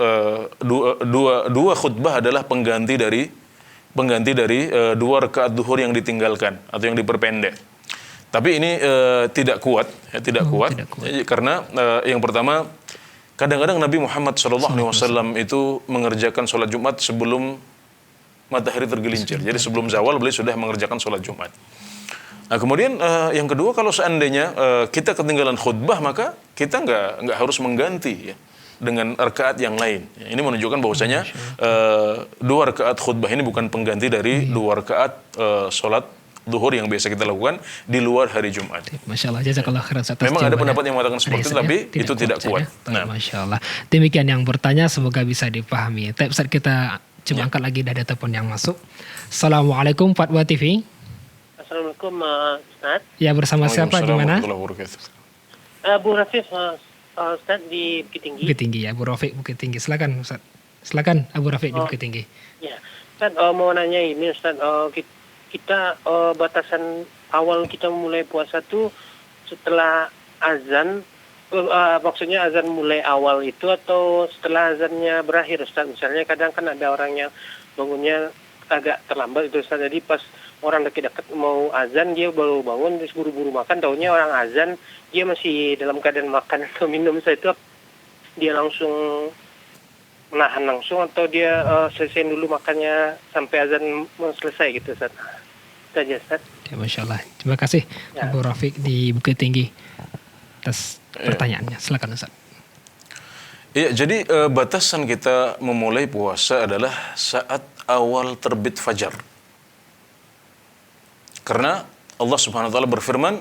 dua khutbah adalah pengganti dari 2 rakaat duhur yang ditinggalkan atau yang diperpendek. Tapi ini tidak kuat, tidak kuat. Karena yang pertama, kadang-kadang Nabi Muhammad SAW itu mengerjakan sholat Jumat sebelum matahari tergelincir. Jadi sebelum zawal beliau sudah mengerjakan sholat Jumat. Nah kemudian yang kedua, kalau seandainya kita ketinggalan khutbah, maka kita nggak harus mengganti ya dengan rakaat yang lain. Ini menunjukkan bahwasanya 2 rakaat khutbah ini bukan pengganti dari 2 rakaat sholat duhur yang biasa kita lakukan di luar hari Jumat. Masya Allah, jazakallah khairan atas Memang ada jawabannya. pendapat yang mengatakan seperti itu, tapi itu tidak kuat. Nah, Masya Allah. Demikian yang bertanya, semoga bisa dipahami. Tapi Ustaz, kita coba angkat lagi dari telepon yang masuk. Assalamualaikum Fatwa TV. Assalamualaikum Ustaz. Ya, bersama siapa, di mana? Bu Rafif, Ustaz di Bukit Tinggi. Bukit Tinggi ya, Bu Rafiq Bukit Tinggi. Silakan Ustaz. Silakan Abu Rafiq di Bukit Tinggi. Ya, Ustaz mau nanya ini Ustaz, kita batasan awal kita mulai puasa tuh setelah azan, maksudnya azan mulai awal itu atau setelah azannya berakhir, Ustaz? Misalnya kadang kan ada orang yang bangunnya agak terlambat itu, Ustaz. Jadi pas orang dekat-dekat mau azan, dia baru bangun terus buru-buru makan, taunya orang azan, dia masih dalam keadaan makan atau minum. Saya itu dia langsung menahan langsung atau dia selesai dulu makannya sampai azan selesai gitu, Ustaz. Saja, Ustaz. Ya, Masya Allah. Terima kasih Abu Rafiq di Bukit Tinggi atas pertanyaannya. Silakan Ustaz. Iya, jadi batasan kita memulai puasa adalah saat awal terbit fajar. Karena Allah Subhanahu wa taala berfirman,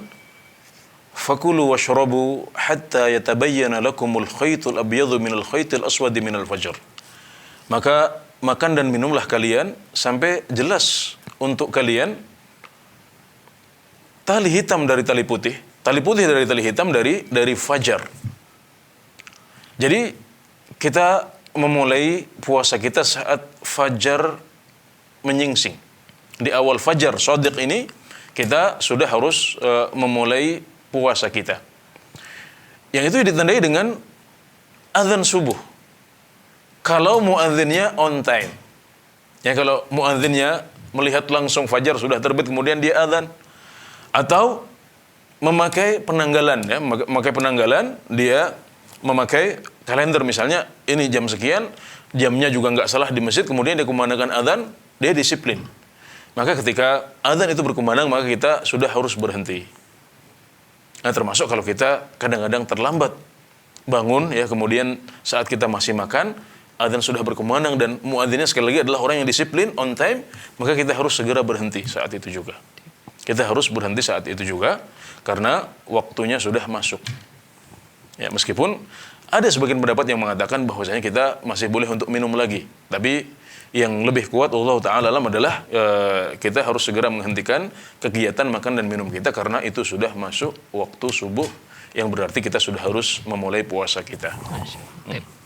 "Fakulu washrabu hatta yatabayyana lakumul khaytul abyadhu minal khaytil aswadi minal fajr." Maka makan dan minumlah kalian sampai jelas untuk kalian tali hitam dari tali putih dari tali hitam dari fajar. Jadi kita memulai puasa kita saat fajar menyingsing. Di awal fajar shadiq ini kita sudah harus memulai puasa kita. Yang itu ditandai dengan azan subuh. Kalau muadzinnya on time. Ya, kalau muadzinnya melihat langsung fajar sudah terbit kemudian dia azan, atau memakai penanggalan, ya, memakai penanggalan, dia memakai kalender misalnya, ini jam sekian, jamnya juga nggak salah di masjid, kemudian dia kumandangkan azan, dia disiplin. Maka ketika azan itu berkumandang, maka kita sudah harus berhenti. Nah, termasuk kalau kita kadang-kadang terlambat bangun, ya, kemudian saat kita masih makan, azan sudah berkumandang dan muadzinnya sekali lagi adalah orang yang disiplin, on time, maka kita harus segera berhenti saat itu juga. Kita harus berhenti saat itu juga karena waktunya sudah masuk. Ya, meskipun ada sebagian pendapat yang mengatakan bahwasanya kita masih boleh untuk minum lagi, tapi yang lebih kuat Allah Ta'ala alam adalah kita harus segera menghentikan kegiatan makan dan minum kita karena itu sudah masuk waktu subuh, yang berarti kita sudah harus memulai puasa kita.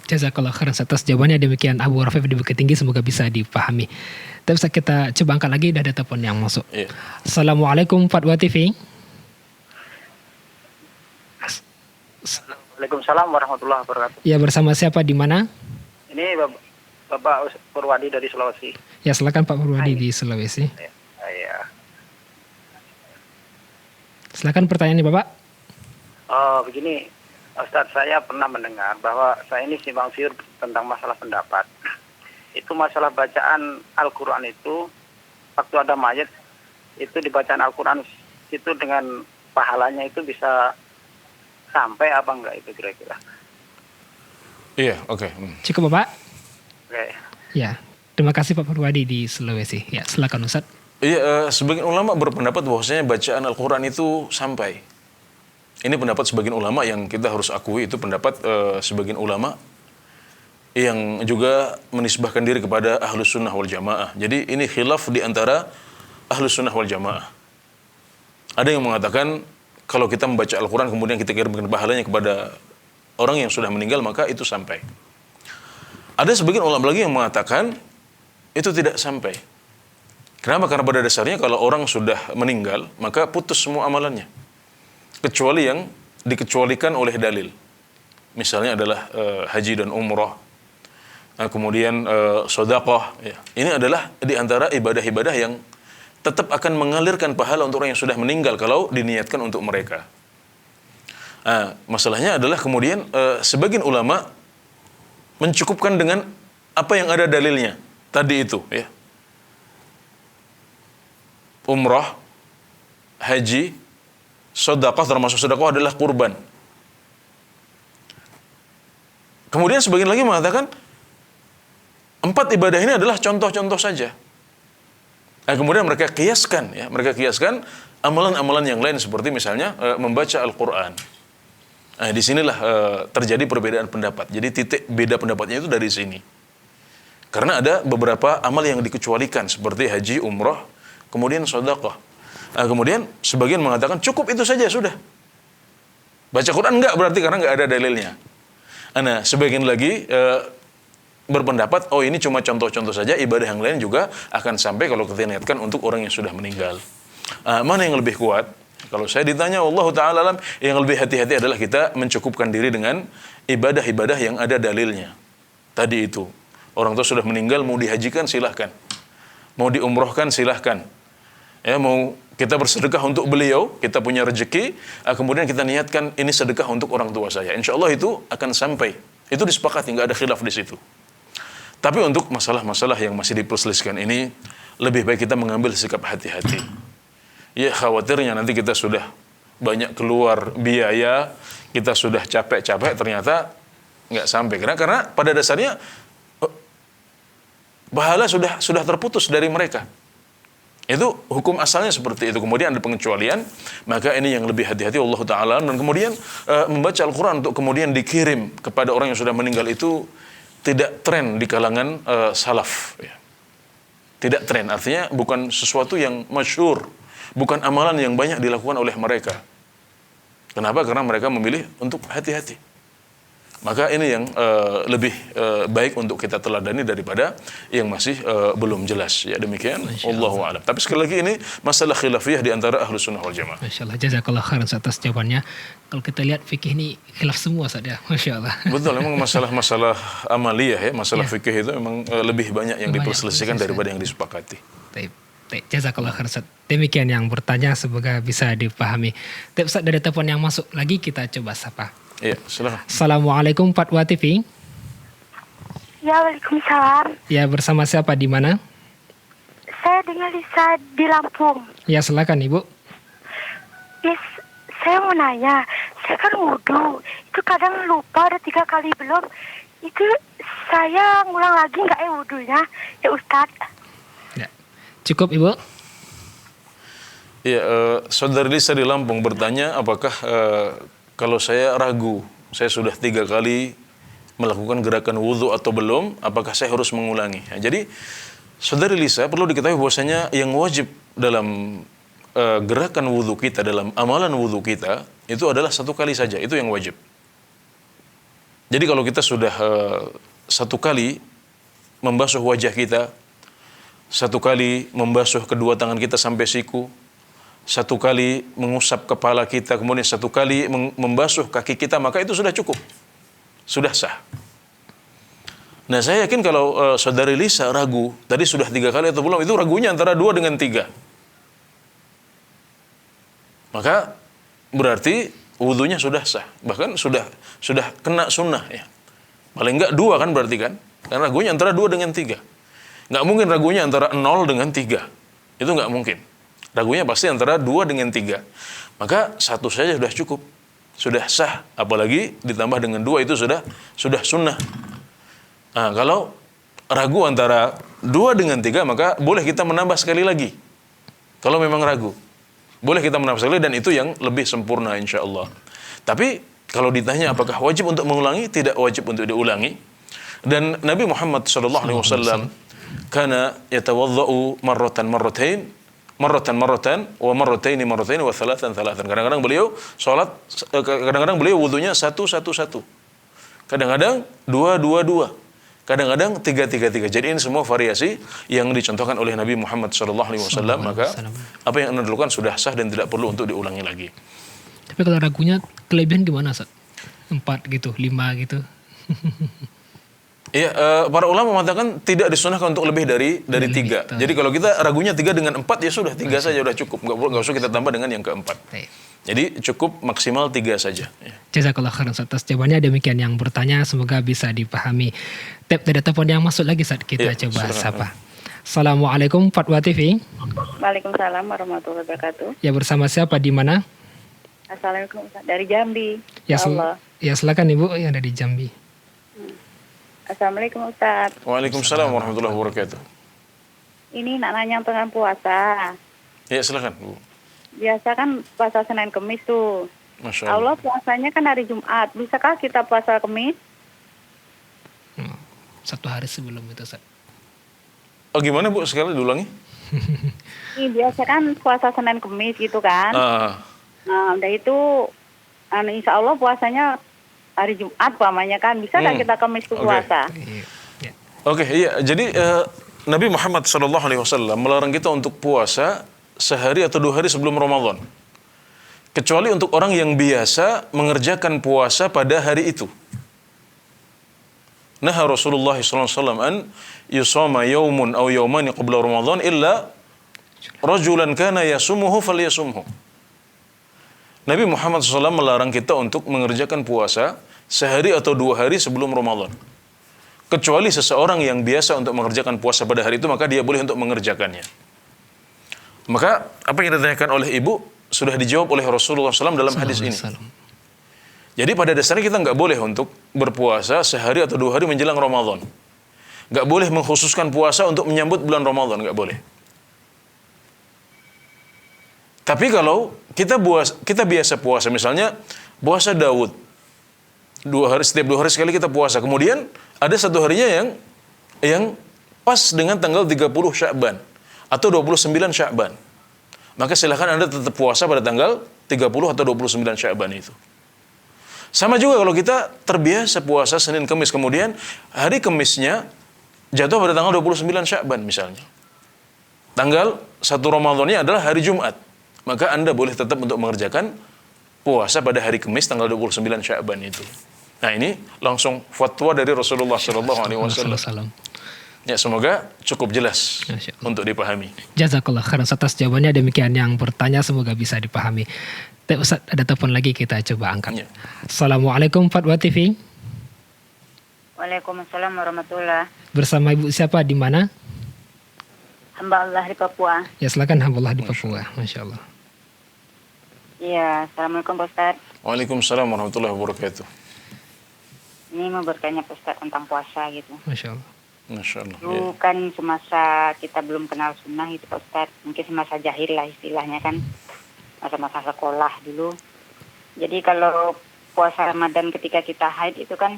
Jazakallah khairan atas jawabannya. Demikian Abu Rafiq di Bukit Tinggi, semoga bisa dipahami. Tapi kita coba angkat lagi, ada telepon yang masuk. Iya. Assalamualaikum Fatwa TV. Waalaikumsalam warahmatullahi wabarakatuh. Ya, bersama siapa, di mana? Ini Bapak Purwadi dari Sulawesi. Ya, silakan Pak Purwadi di Sulawesi. Ya. Silakan pertanyaannya Bapak. Begini, Ustadz, saya pernah mendengar bahwa saya ini simpang siur tentang masalah pendapat. Itu masalah bacaan Al-Quran itu, waktu ada mayat, itu dibacaan Al-Quran itu dengan pahalanya itu bisa sampai apa enggak itu kira-kira? Iya, oke. Cukup Bapak? Oke. Ya, terima kasih Pak Purwadi di Sulawesi. Ya, silakan Ustaz. Iya, sebagian ulama berpendapat bahwasanya bacaan Al-Quran itu sampai. Ini pendapat sebagian ulama yang kita harus akui, itu pendapat sebagian ulama yang juga menisbahkan diri kepada Ahlus Sunnah wal Jamaah. Jadi ini khilaf di antara Ahlus Sunnah wal Jamaah. Ada yang mengatakan kalau kita membaca Al-Quran kemudian kita kirimkan pahalanya kepada orang yang sudah meninggal, maka itu sampai. Ada sebagian ulama lagi yang mengatakan itu tidak sampai. Kenapa? Karena pada dasarnya kalau orang sudah meninggal, maka putus semua amalannya. Kecuali yang dikecualikan oleh dalil. Misalnya adalah haji dan umrah. Kemudian sedekah. Ya. Ini adalah di antara ibadah-ibadah yang tetap akan mengalirkan pahala untuk orang yang sudah meninggal kalau diniatkan untuk mereka. Masalahnya adalah kemudian sebagian ulama mencukupkan dengan apa yang ada dalilnya. Tadi itu, ya. Umrah, haji, sedekah, termasuk sedekah adalah kurban. Kemudian sebagian lagi mengatakan 4 ibadah ini adalah contoh-contoh saja. Kemudian mereka kiaskan, ya, amalan-amalan yang lain seperti misalnya membaca Al-Quran. Disinilah terjadi perbedaan pendapat. Jadi titik beda pendapatnya itu dari sini. Karena ada beberapa amal yang dikecualikan seperti haji, umrah, kemudian sedekah. Kemudian sebagian mengatakan cukup itu saja sudah. Baca Quran enggak berarti karena enggak ada dalilnya. Nah, sebagian lagi berpendapat ini cuma contoh-contoh saja, ibadah yang lain juga akan sampai kalau kita niatkan untuk orang yang sudah meninggal. Mana yang lebih kuat? Kalau saya ditanya, Allah Ta'ala alam, yang lebih hati-hati adalah kita mencukupkan diri dengan ibadah-ibadah yang ada dalilnya. Tadi itu, orang tua sudah meninggal, mau dihajikan silahkan, mau diumrohkan silahkan, ya, mau kita bersedekah untuk beliau, kita punya rezeki, kemudian kita niatkan ini sedekah untuk orang tua saya. Insya Allah itu akan sampai. Itu disepakati, nggak ada khilaf di situ. Tapi untuk masalah-masalah yang masih diperselisihkan ini, lebih baik kita mengambil sikap hati-hati. Ya, khawatirnya nanti kita sudah banyak keluar biaya, kita sudah capek-capek, ternyata nggak sampai. Karena pada dasarnya pahala sudah terputus dari mereka. Itu hukum asalnya seperti itu. Kemudian ada pengecualian, maka ini yang lebih hati-hati Allah Ta'ala. Dan kemudian membaca Al-Quran untuk kemudian dikirim kepada orang yang sudah meninggal itu tidak tren di kalangan salaf. Ya. Tidak tren, artinya bukan sesuatu yang masyhur, bukan amalan yang banyak dilakukan oleh mereka. Kenapa? Karena mereka memilih untuk hati-hati. Maka ini yang lebih baik untuk kita teladani daripada yang masih belum jelas. Ya, demikian. Wallahu a'lam. Tapi sekali lagi ini masalah khilafiyah di antara Ahlus Sunnah wal Jamaah. Masyaallah, jazakallah khairan atas jawabannya. Kalau kita lihat fikih ini khilaf semua saja. Masyaallah. Betul, memang masalah-masalah amaliyah, ya, masalah fikih itu memang lebih banyak yang diperselisihkan daripada yang disepakati. Baik. Jazakallah khairan Ustaz. Demikian yang bertanya, semoga bisa dipahami. Tapi Ustaz, ada telepon yang masuk lagi, kita coba sapa. Iya, silakan. Assalamualaikum Fatwa TV. Ya, waalaikumsalam. Ya, bersama siapa, di mana? Saya dengan Lisa di Lampung. Ya, silakan Ibu. Yes, saya mau nanya, saya kan wudhu, itu kadang lupa ada 3 kali belum. Itu saya ngulang lagi nggak wudhunya, ya Ustadz? Ya. Cukup Ibu. Ya, Saudari Lisa di Lampung bertanya, apakah kalau saya ragu, saya sudah 3 kali melakukan gerakan wudhu atau belum, apakah saya harus mengulangi? Ya, jadi, Saudari Lisa perlu diketahui bahwasanya yang wajib dalam gerakan wudhu kita, dalam amalan wudhu kita, itu adalah 1 kali saja, itu yang wajib. Jadi kalau kita sudah 1 kali membasuh wajah kita, 1 kali membasuh kedua tangan kita sampai siku, 1 kali mengusap kepala kita, kemudian 1 kali membasuh kaki kita, maka itu sudah cukup. Sudah sah. Nah, saya yakin kalau Saudari Lisa ragu, tadi sudah 3 kali atau belum, itu ragunya antara 2 dengan 3. Maka berarti wudunya sudah sah. Bahkan sudah kena sunnah, ya. Paling enggak 2 kan berarti kan? Karena ragunya antara 2 dengan 3. Nggak mungkin ragunya antara 0 dengan 3. Itu nggak mungkin. Ragunya pasti antara 2 dengan 3. Maka 1 saja sudah cukup. Sudah sah. Apalagi ditambah dengan 2 itu sudah sunnah. Nah, kalau ragu antara 2 dengan 3, maka boleh kita menambah sekali lagi. Kalau memang ragu, boleh kita menambah sekali, dan itu yang lebih sempurna insya Allah. Tapi kalau ditanya apakah wajib untuk mengulangi, tidak wajib untuk diulangi. Dan Nabi Muhammad SAW kana yatawaddau marratan wa marrataini wa thalathan. Kadang-kadang beliau salat, kadang-kadang beliau wudunya 1. Kadang-kadang 2. Kadang-kadang 3-3-3. Jadi ini semua variasi yang dicontohkan oleh Nabi Muhammad SAW. Maka apa yang Anda lakukan sudah sah dan tidak perlu untuk diulangi lagi. Tapi kalau ragunya kelebihan gimana, Ustaz? 4 gitu, 5 gitu. Iya, para ulama mengatakan tidak disunahkan untuk lebih dari 3. Jadi kalau kita ragunya 3 dengan 4 ya sudah 3 saja sudah cukup. Nggak usah kita tambah dengan yang keempat. Jadi cukup maksimal 3 saja. Jazakallah khairan atas jawabannya. Demikian yang bertanya, semoga bisa dipahami. Ada telepon yang masuk lagi saat kita coba sapa. Assalamualaikum Fatwa TV. Waalaikumsalam warahmatullahi wabarakatuh. Ya, bersama siapa di mana? Assalamualaikum Ustaz. Dari Jambi. Ya, Allah. Ya silakan Ibu yang ada di Jambi. Assalamualaikum Ustaz. Waalaikumsalam warahmatullahi wabarakatuh. Ini nak nanya tentang puasa. Ya silakan Bu. Biasa kan puasa Senin Kemis tuh. Masya Allah. Allah puasanya kan hari Jumat. Bisakah kita puasa Kemis? 1 hari sebelum itu, Ustaz. Oh gimana Bu? Sekali diulangi. Ini biasa kan puasa Senin Kemis gitu kan. Nah, udah itu insya Allah puasanya hari Jumat pamannya kan. Bisa nggak kita Kemis tuh puasa? Oke, iya. Jadi Nabi Muhammad SAW melarang kita untuk puasa sehari atau 2 hari sebelum Ramadan. Kecuali untuk orang yang biasa mengerjakan puasa pada hari itu. Nah Rasulullah SAW an yusama yaumun aw yaumani qabla Ramadan illa rajulan kana yasumuhu falyasumhu. Nabi Muhammad SAW melarang kita untuk mengerjakan puasa sehari atau 2 hari sebelum Ramadan. Kecuali seseorang yang biasa untuk mengerjakan puasa pada hari itu, maka dia boleh untuk mengerjakannya. Maka apa yang ditanyakan oleh ibu sudah dijawab oleh Rasulullah SAW dalam hadis ini. Jadi pada dasarnya kita nggak boleh untuk berpuasa sehari atau 2 hari menjelang Ramadan. Nggak boleh mengkhususkan puasa untuk menyambut bulan Ramadan, nggak boleh. Tapi kalau kita biasa puasa, misalnya puasa Daud, 2 hari, setiap 2 hari sekali kita puasa. Kemudian ada 1 harinya yang pas dengan tanggal 30 Sya'ban atau 29 Sya'ban. Maka silakan Anda tetap puasa pada tanggal 30 atau 29 Sya'ban itu. Sama juga kalau kita terbiasa puasa Senin Kemis, kemudian hari Kemisnya jatuh pada tanggal 29 Sya'ban misalnya. Tanggal 1 Ramadannya adalah hari Jumat. Maka Anda boleh tetap untuk mengerjakan puasa pada hari Kemis tanggal 29 Sya'ban itu. Nah ini langsung fatwa dari Rasulullah SAW. Ya semoga cukup jelas untuk dipahami. Jazakallah khairan atas jawabannya. Demikian yang bertanya, semoga bisa dipahami. Ustaz, ada telepon lagi, kita coba angkat. Assalamualaikum Fatwa TV. Waalaikumsalam warahmatullahi. Bersama Ibu siapa di mana? Hamba Allah di Papua. Ya silakan, hamba Allah di Papua. Masya Allah. Iya, Assalamualaikum Pak Ustaz. Waalaikumsalam warahmatullahi wabarakatuh. Ini mau bertanya Pak Ustaz tentang puasa gitu. Masya Allah. Masya Allah. Dulu kan semasa kita belum kenal sunnah itu Pak Ustaz. Mungkin semasa jahil lah istilahnya kan. Masa-masa sekolah dulu. Jadi kalau puasa Ramadan ketika kita haid itu kan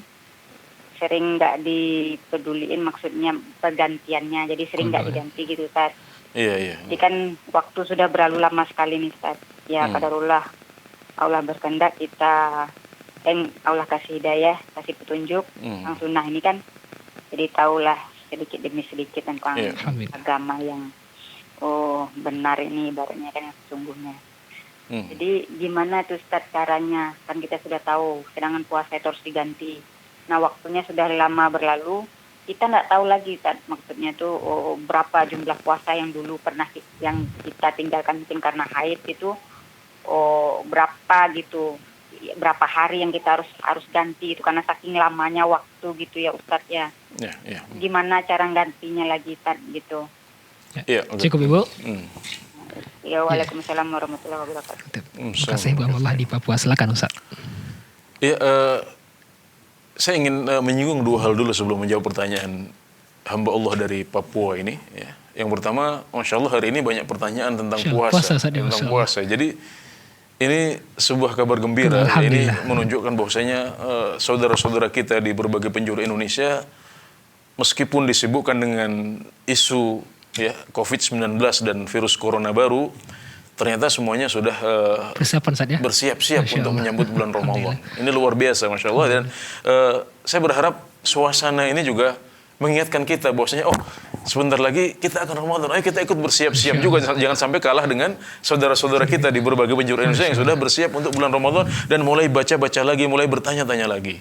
sering nggak dipeduliin, maksudnya pergantiannya. Jadi sering nggak diganti gitu Ustaz. Iya. Jadi kan waktu sudah berlalu lama sekali nih Ustaz. Ya qadarullah, Allah berkehendak kita, Allah kasih hidayah, kasih petunjuk. Yang sunnah ini kan jadi tahulah sedikit demi sedikit tentang agama yang benar ini ibaratnya kan yang sesungguhnya. Jadi gimana tuh Ustaz caranya? Kan kita sudah tahu sedangkan puasa itu harus diganti. Nah waktunya sudah lama berlalu, kita nggak tahu lagi Ustaz, maksudnya tuh berapa jumlah puasa yang dulu pernah yang kita tinggalkan mungkin karena haid itu berapa gitu, berapa hari yang kita harus ganti itu karena saking lamanya waktu gitu ya Ustaz ya. Gimana cara gantinya lagi Ustaz gitu? Cukup Ibu. Ya, waalaikumsalam warahmatullahi wabarakatuh. Terima kasih Bu Allah di Papua. Silakan Ustaz. Ya, saya ingin menyinggung 2 hal dulu sebelum menjawab pertanyaan hamba Allah dari Papua ini. Ya. Yang pertama, Masya Allah hari ini banyak pertanyaan tentang puasa. Jadi ini sebuah kabar gembira. Ini menunjukkan bahwasanya saudara-saudara kita di berbagai penjuru Indonesia, meskipun disibukkan dengan isu COVID-19 dan virus corona baru, ternyata semuanya sudah bersiap-siap untuk menyambut bulan Ramadan. Ini luar biasa, Masya Allah. Dan saya berharap suasana ini juga mengingatkan kita bahwasanya sebentar lagi kita akan Ramadan. Ayo kita ikut bersiap-siap juga, jangan sampai kalah dengan saudara-saudara kita di berbagai penjuru Indonesia yang sudah bersiap untuk bulan Ramadan dan mulai baca-baca lagi, mulai bertanya-tanya lagi.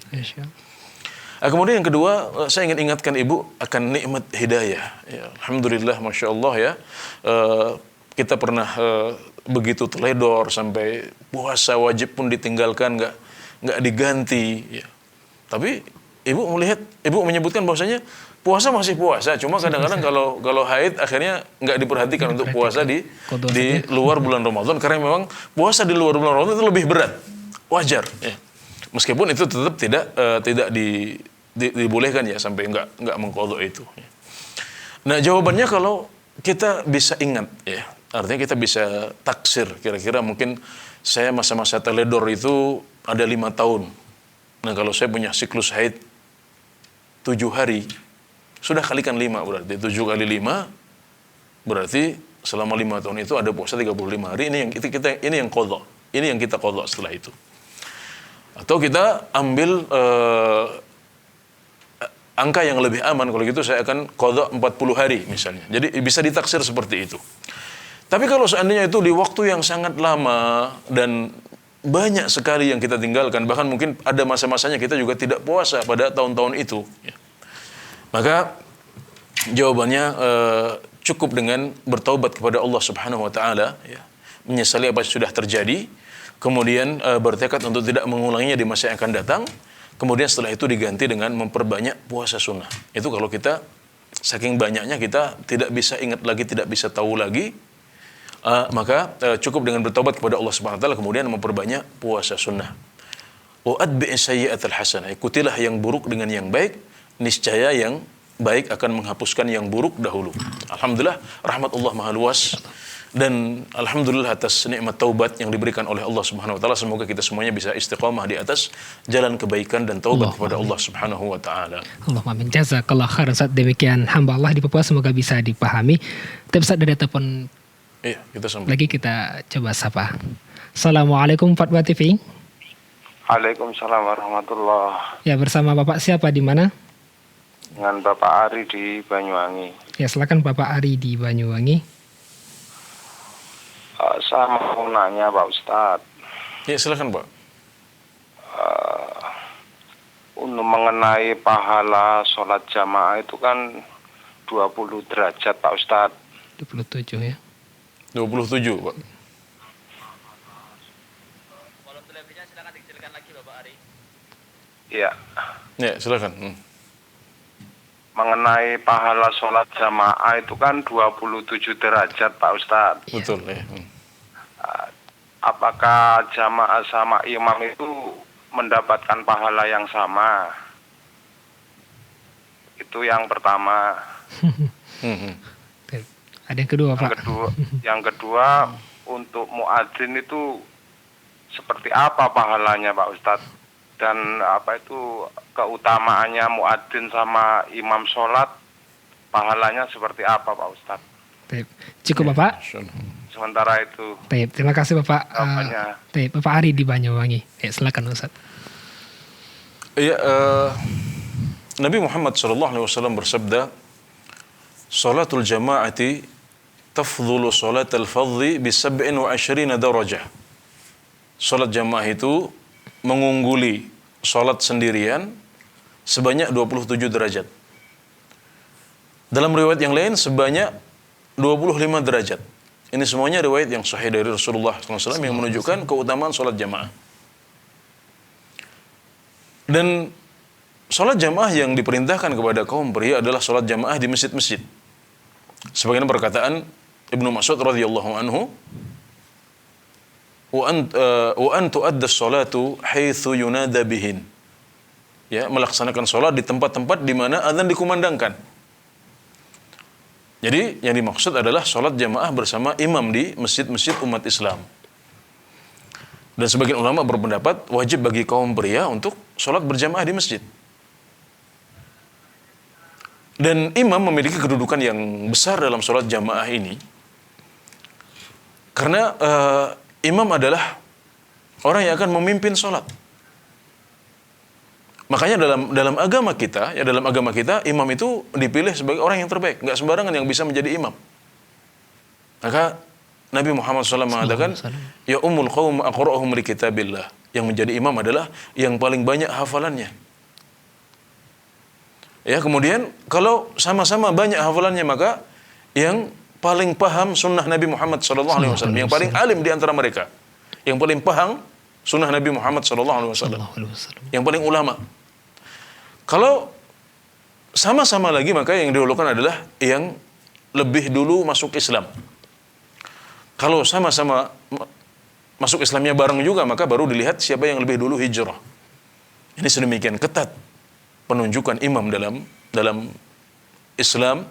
Kemudian yang kedua, saya ingin ingatkan Ibu akan nikmat hidayah. Ya, alhamdulillah, masya Allah ya. Kita pernah begitu teledor sampai puasa wajib pun ditinggalkan, nggak diganti. Ya. Tapi Ibu menyebutkan bahwasanya puasa masih puasa, cuma kadang-kadang kalau haid akhirnya nggak diperhatikan untuk puasa di luar bulan Ramadan, karena memang puasa di luar bulan Ramadan itu lebih berat, wajar. Ya. Meskipun itu tetap tidak dibolehkan ya sampai nggak mengqadha itu. Ya. Nah jawabannya kalau kita bisa ingat ya, artinya kita bisa taksir kira-kira mungkin saya masa-masa teledor itu ada 5 tahun. Nah kalau saya punya siklus haid 7 hari, sudah kalikan 5 berarti 7 kali 5 berarti selama 5 tahun itu ada puasa 35 hari. Ini yang qadha, ini yang kita qadha setelah itu. Atau kita ambil angka yang lebih aman, kalau gitu saya akan qadha 40 hari misalnya. Jadi bisa ditaksir seperti itu. Tapi kalau seandainya itu di waktu yang sangat lama dan banyak sekali yang kita tinggalkan, bahkan mungkin ada masa-masanya kita juga tidak puasa pada tahun-tahun itu, ya. Maka jawabannya cukup dengan bertaubat kepada Allah Subhanahu wa taala, ya. Menyesali apa yang sudah terjadi, kemudian bertekad untuk tidak mengulanginya di masa yang akan datang. Kemudian setelah itu diganti dengan memperbanyak puasa sunnah. Itu kalau kita saking banyaknya kita tidak bisa ingat lagi, tidak bisa tahu lagi, maka cukup dengan bertobat kepada Allah Subhanahu wa taala kemudian memperbanyak puasa sunnah. Wa atbi'is sayyi'atal hasanah. Ikutilah yang buruk dengan yang baik, niscaya yang baik akan menghapuskan yang buruk dahulu. Alhamdulillah, rahmat Allah Maha luas. Dan alhamdulillah atas nikmat taubat yang diberikan oleh Allah Subhanahu wa taala, semoga kita semuanya bisa istiqamah di atas jalan kebaikan dan taubat kepada Allah Subhanahu wa taala. Allahumma amin. Jazakallah khair Ustaz. Demikian hamba Allah di Papua, semoga bisa dipahami. Tapi Ustaz ada telepon. Iya, kita sambung. Lagi kita coba sapa. Assalamualaikum Fatwa TV. Waalaikumsalam warahmatullah. Ya, bersama Bapak siapa di mana? Dengan Bapak Ari di Banyuwangi. Ya, silakan Bapak Ari di Banyuwangi. Saya mau nanya Pak Ustadz. Ya, silakan Pak. Untuk mengenai pahala sholat jamaah itu kan 20 derajat Pak Ustadz. 27 ya. 27 Pak. Volume televisinya silakan dikecilkan lagi Bapak Ari. Iya. Ya, silakan. Mengenai pahala sholat jamaah itu kan 27 derajat Pak Ustadz. Betul ya. Apakah jamaah sama imam itu mendapatkan pahala yang sama? Itu yang pertama. Ada yang kedua Pak. Yang kedua untuk muadzin itu seperti apa pahalanya Pak Ustadz? Dan apa itu keutamaannya muadzin sama imam sholat, pahalanya seperti apa Pak Ustadz? Cukup Bapak. Sementara itu. Terima kasih Bapak. Bapak Ari di Banyuwangi. Silakan Ustaz. Iya, Nabi Muhammad SAW bersabda, "Salatul jama'ati tafdhulu salatal fadhi bi 27 darajah." Salat jamaah itu mengungguli salat sendirian sebanyak 27 derajat. Dalam riwayat yang lain sebanyak 25 derajat. Ini semuanya riwayat yang sahih dari Rasulullah SAW yang menunjukkan keutamaan salat jamaah. Dan salat jamaah yang diperintahkan kepada kaum pria adalah salat jamaah di masjid-masjid. Sebagaimana perkataan Ibnu Mas'ud radhiyallahu anhu, wa an tu'adda as-salatu haitsu yunada bihin. Ya, melaksanakan salat di tempat-tempat di mana azan dikumandangkan. Jadi yang dimaksud adalah salat jamaah bersama imam di masjid-masjid umat Islam. Dan sebagian ulama berpendapat wajib bagi kaum pria untuk salat berjamaah di masjid. Dan imam memiliki kedudukan yang besar dalam salat jamaah ini. Karena imam adalah orang yang akan memimpin salat. Makanya dalam agama kita, imam itu dipilih sebagai orang yang terbaik, nggak sembarangan yang bisa menjadi imam. Maka Nabi Muhammad SAW mengatakan, ya ummul qaum aqra'uhum li kitabillah. Yang menjadi imam adalah yang paling banyak hafalannya. Ya, kemudian kalau sama-sama banyak hafalannya, maka yang paling paham sunnah Nabi Muhammad SAW, yang paling alim di antara mereka, yang paling paham sunnah Nabi Muhammad SAW, yang paling ulama. Kalau sama-sama lagi, maka yang didahulukan adalah yang lebih dulu masuk Islam. Kalau sama-sama masuk Islamnya bareng juga, maka baru dilihat siapa yang lebih dulu hijrah. Ini sedemikian ketat penunjukan imam dalam Islam,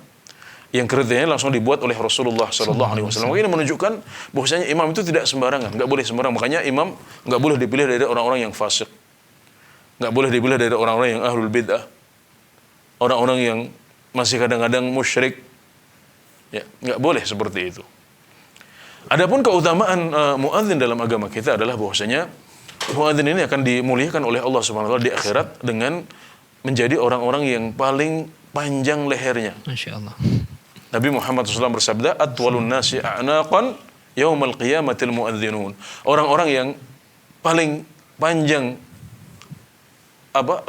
yang kriterianya langsung dibuat oleh Rasulullah SAW. Ini menunjukkan bahwasanya imam itu tidak sembarangan, nggak boleh sembarangan. Makanya imam nggak boleh dipilih dari orang-orang yang fasik, nggak boleh dipilih dari orang-orang yang ahlul bid'ah, orang-orang yang masih kadang-kadang musyrik. Ya, nggak boleh seperti itu. Adapun keutamaan muadzin dalam agama kita adalah bahwasanya muadzin ini akan dimuliakan oleh Allah Subhanahu wa taala di akhirat dengan menjadi orang-orang yang paling panjang lehernya. Masya Allah. Nabi Muhammad SAW bersabda, atwalun nasi a'naqan yaumal qiyamatil muadzinun. Orang-orang yang paling panjang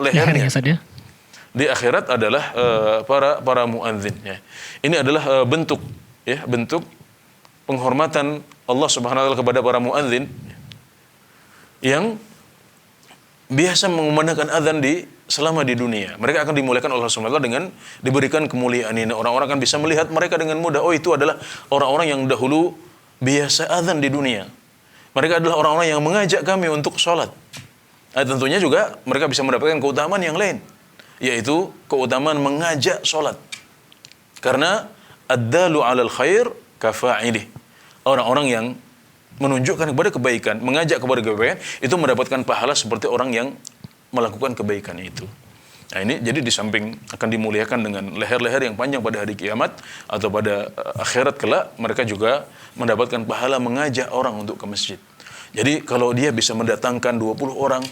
lehernya di akhirat adalah para muadzin. Ya. Ini adalah bentuk penghormatan Allah Subhanahu wa taala kepada para muadzin yang biasa mengumandangkan azan selama di dunia. Mereka akan dimuliakan oleh Allah Subhanahu wa taala dengan diberikan kemuliaan ini. Orang-orang akan bisa melihat mereka dengan mudah. Oh, itu adalah orang-orang yang dahulu biasa azan di dunia. Mereka adalah orang-orang yang mengajak kami untuk sholat. Tentunya juga mereka bisa mendapatkan keutamaan yang lain, yaitu keutamaan mengajak sholat. Karena ad-dalu 'alal khair kafa'ilih. Orang-orang yang menunjukkan kepada kebaikan, mengajak kepada kebaikan, itu mendapatkan pahala seperti orang yang melakukan kebaikan itu. Nah, ini jadi di samping akan dimuliakan dengan leher-leher yang panjang pada hari kiamat atau pada akhirat kelak, mereka juga mendapatkan pahala mengajak orang untuk ke masjid. Jadi kalau dia bisa mendatangkan 20 orang,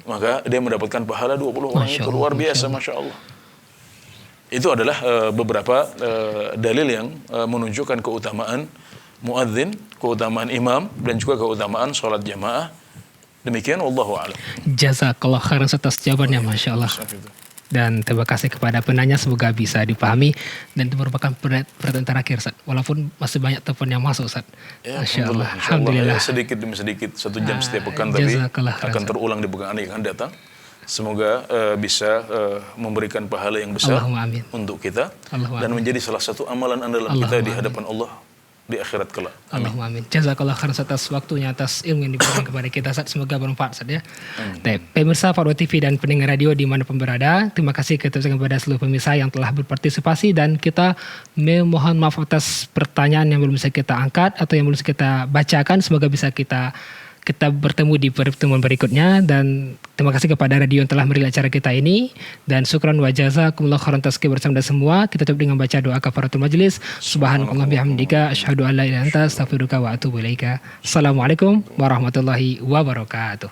maka dia mendapatkan pahala 20 orang. Itu luar biasa, Masya Allah. Itu adalah beberapa dalil yang menunjukkan keutamaan muadzin, keutamaan imam, dan juga keutamaan sholat jamaah. Demikian, wallahu a'lam. Jazakallah khairan atas jawabannya, Masya Allah. Dan terima kasih kepada penanya, semoga bisa dipahami. Dan itu merupakan pertanyaan terakhir, Ustaz. Walaupun masih banyak telepon yang masuk, Ustaz. Ya, Masya Allah. Alhamdulillah. Ya, sedikit demi sedikit, 1 jam setiap pekan, tapi akan terulang di pekan yang akan datang. Semoga bisa memberikan pahala yang besar untuk kita. Dan menjadi salah satu amalan andalan kita di hadapan Allah di akhirat kelak. Allahumma amin. Jazakallah khairan atas waktunya, atas ilmu yang diberikan kepada kita, Ustaz. Semoga bermanfaat, Ustaz, ya. Pemirsa Farwa TV dan pendengar radio dimanapun berada, terima kasih kepada seluruh pemirsa yang telah berpartisipasi, dan kita memohon maaf atas pertanyaan yang belum bisa kita angkat atau yang belum bisa kita bacakan. Semoga bisa kita bertemu di pertemuan berikutnya, dan terima kasih kepada radio yang telah merilis acara kita ini, dan syukran wa jazakumullah khairan atas kebersamaan semua. Kita tutup dengan baca doa kafaratul majlis. Subhanakallah bihamdika asyhadu an la ilaha illa anta astaghfiruka wa atubu ilaika. Assalamualaikum warahmatullahi wabarakatuh.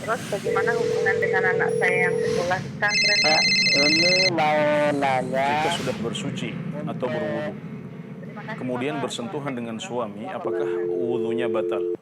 Terus bagaimana hubungan dengan anak saya yang sekolah pesantren? Ini mau nanya. Jika sudah bersuci atau berwudu, kemudian bersentuhan dengan suami, apakah wudunya batal?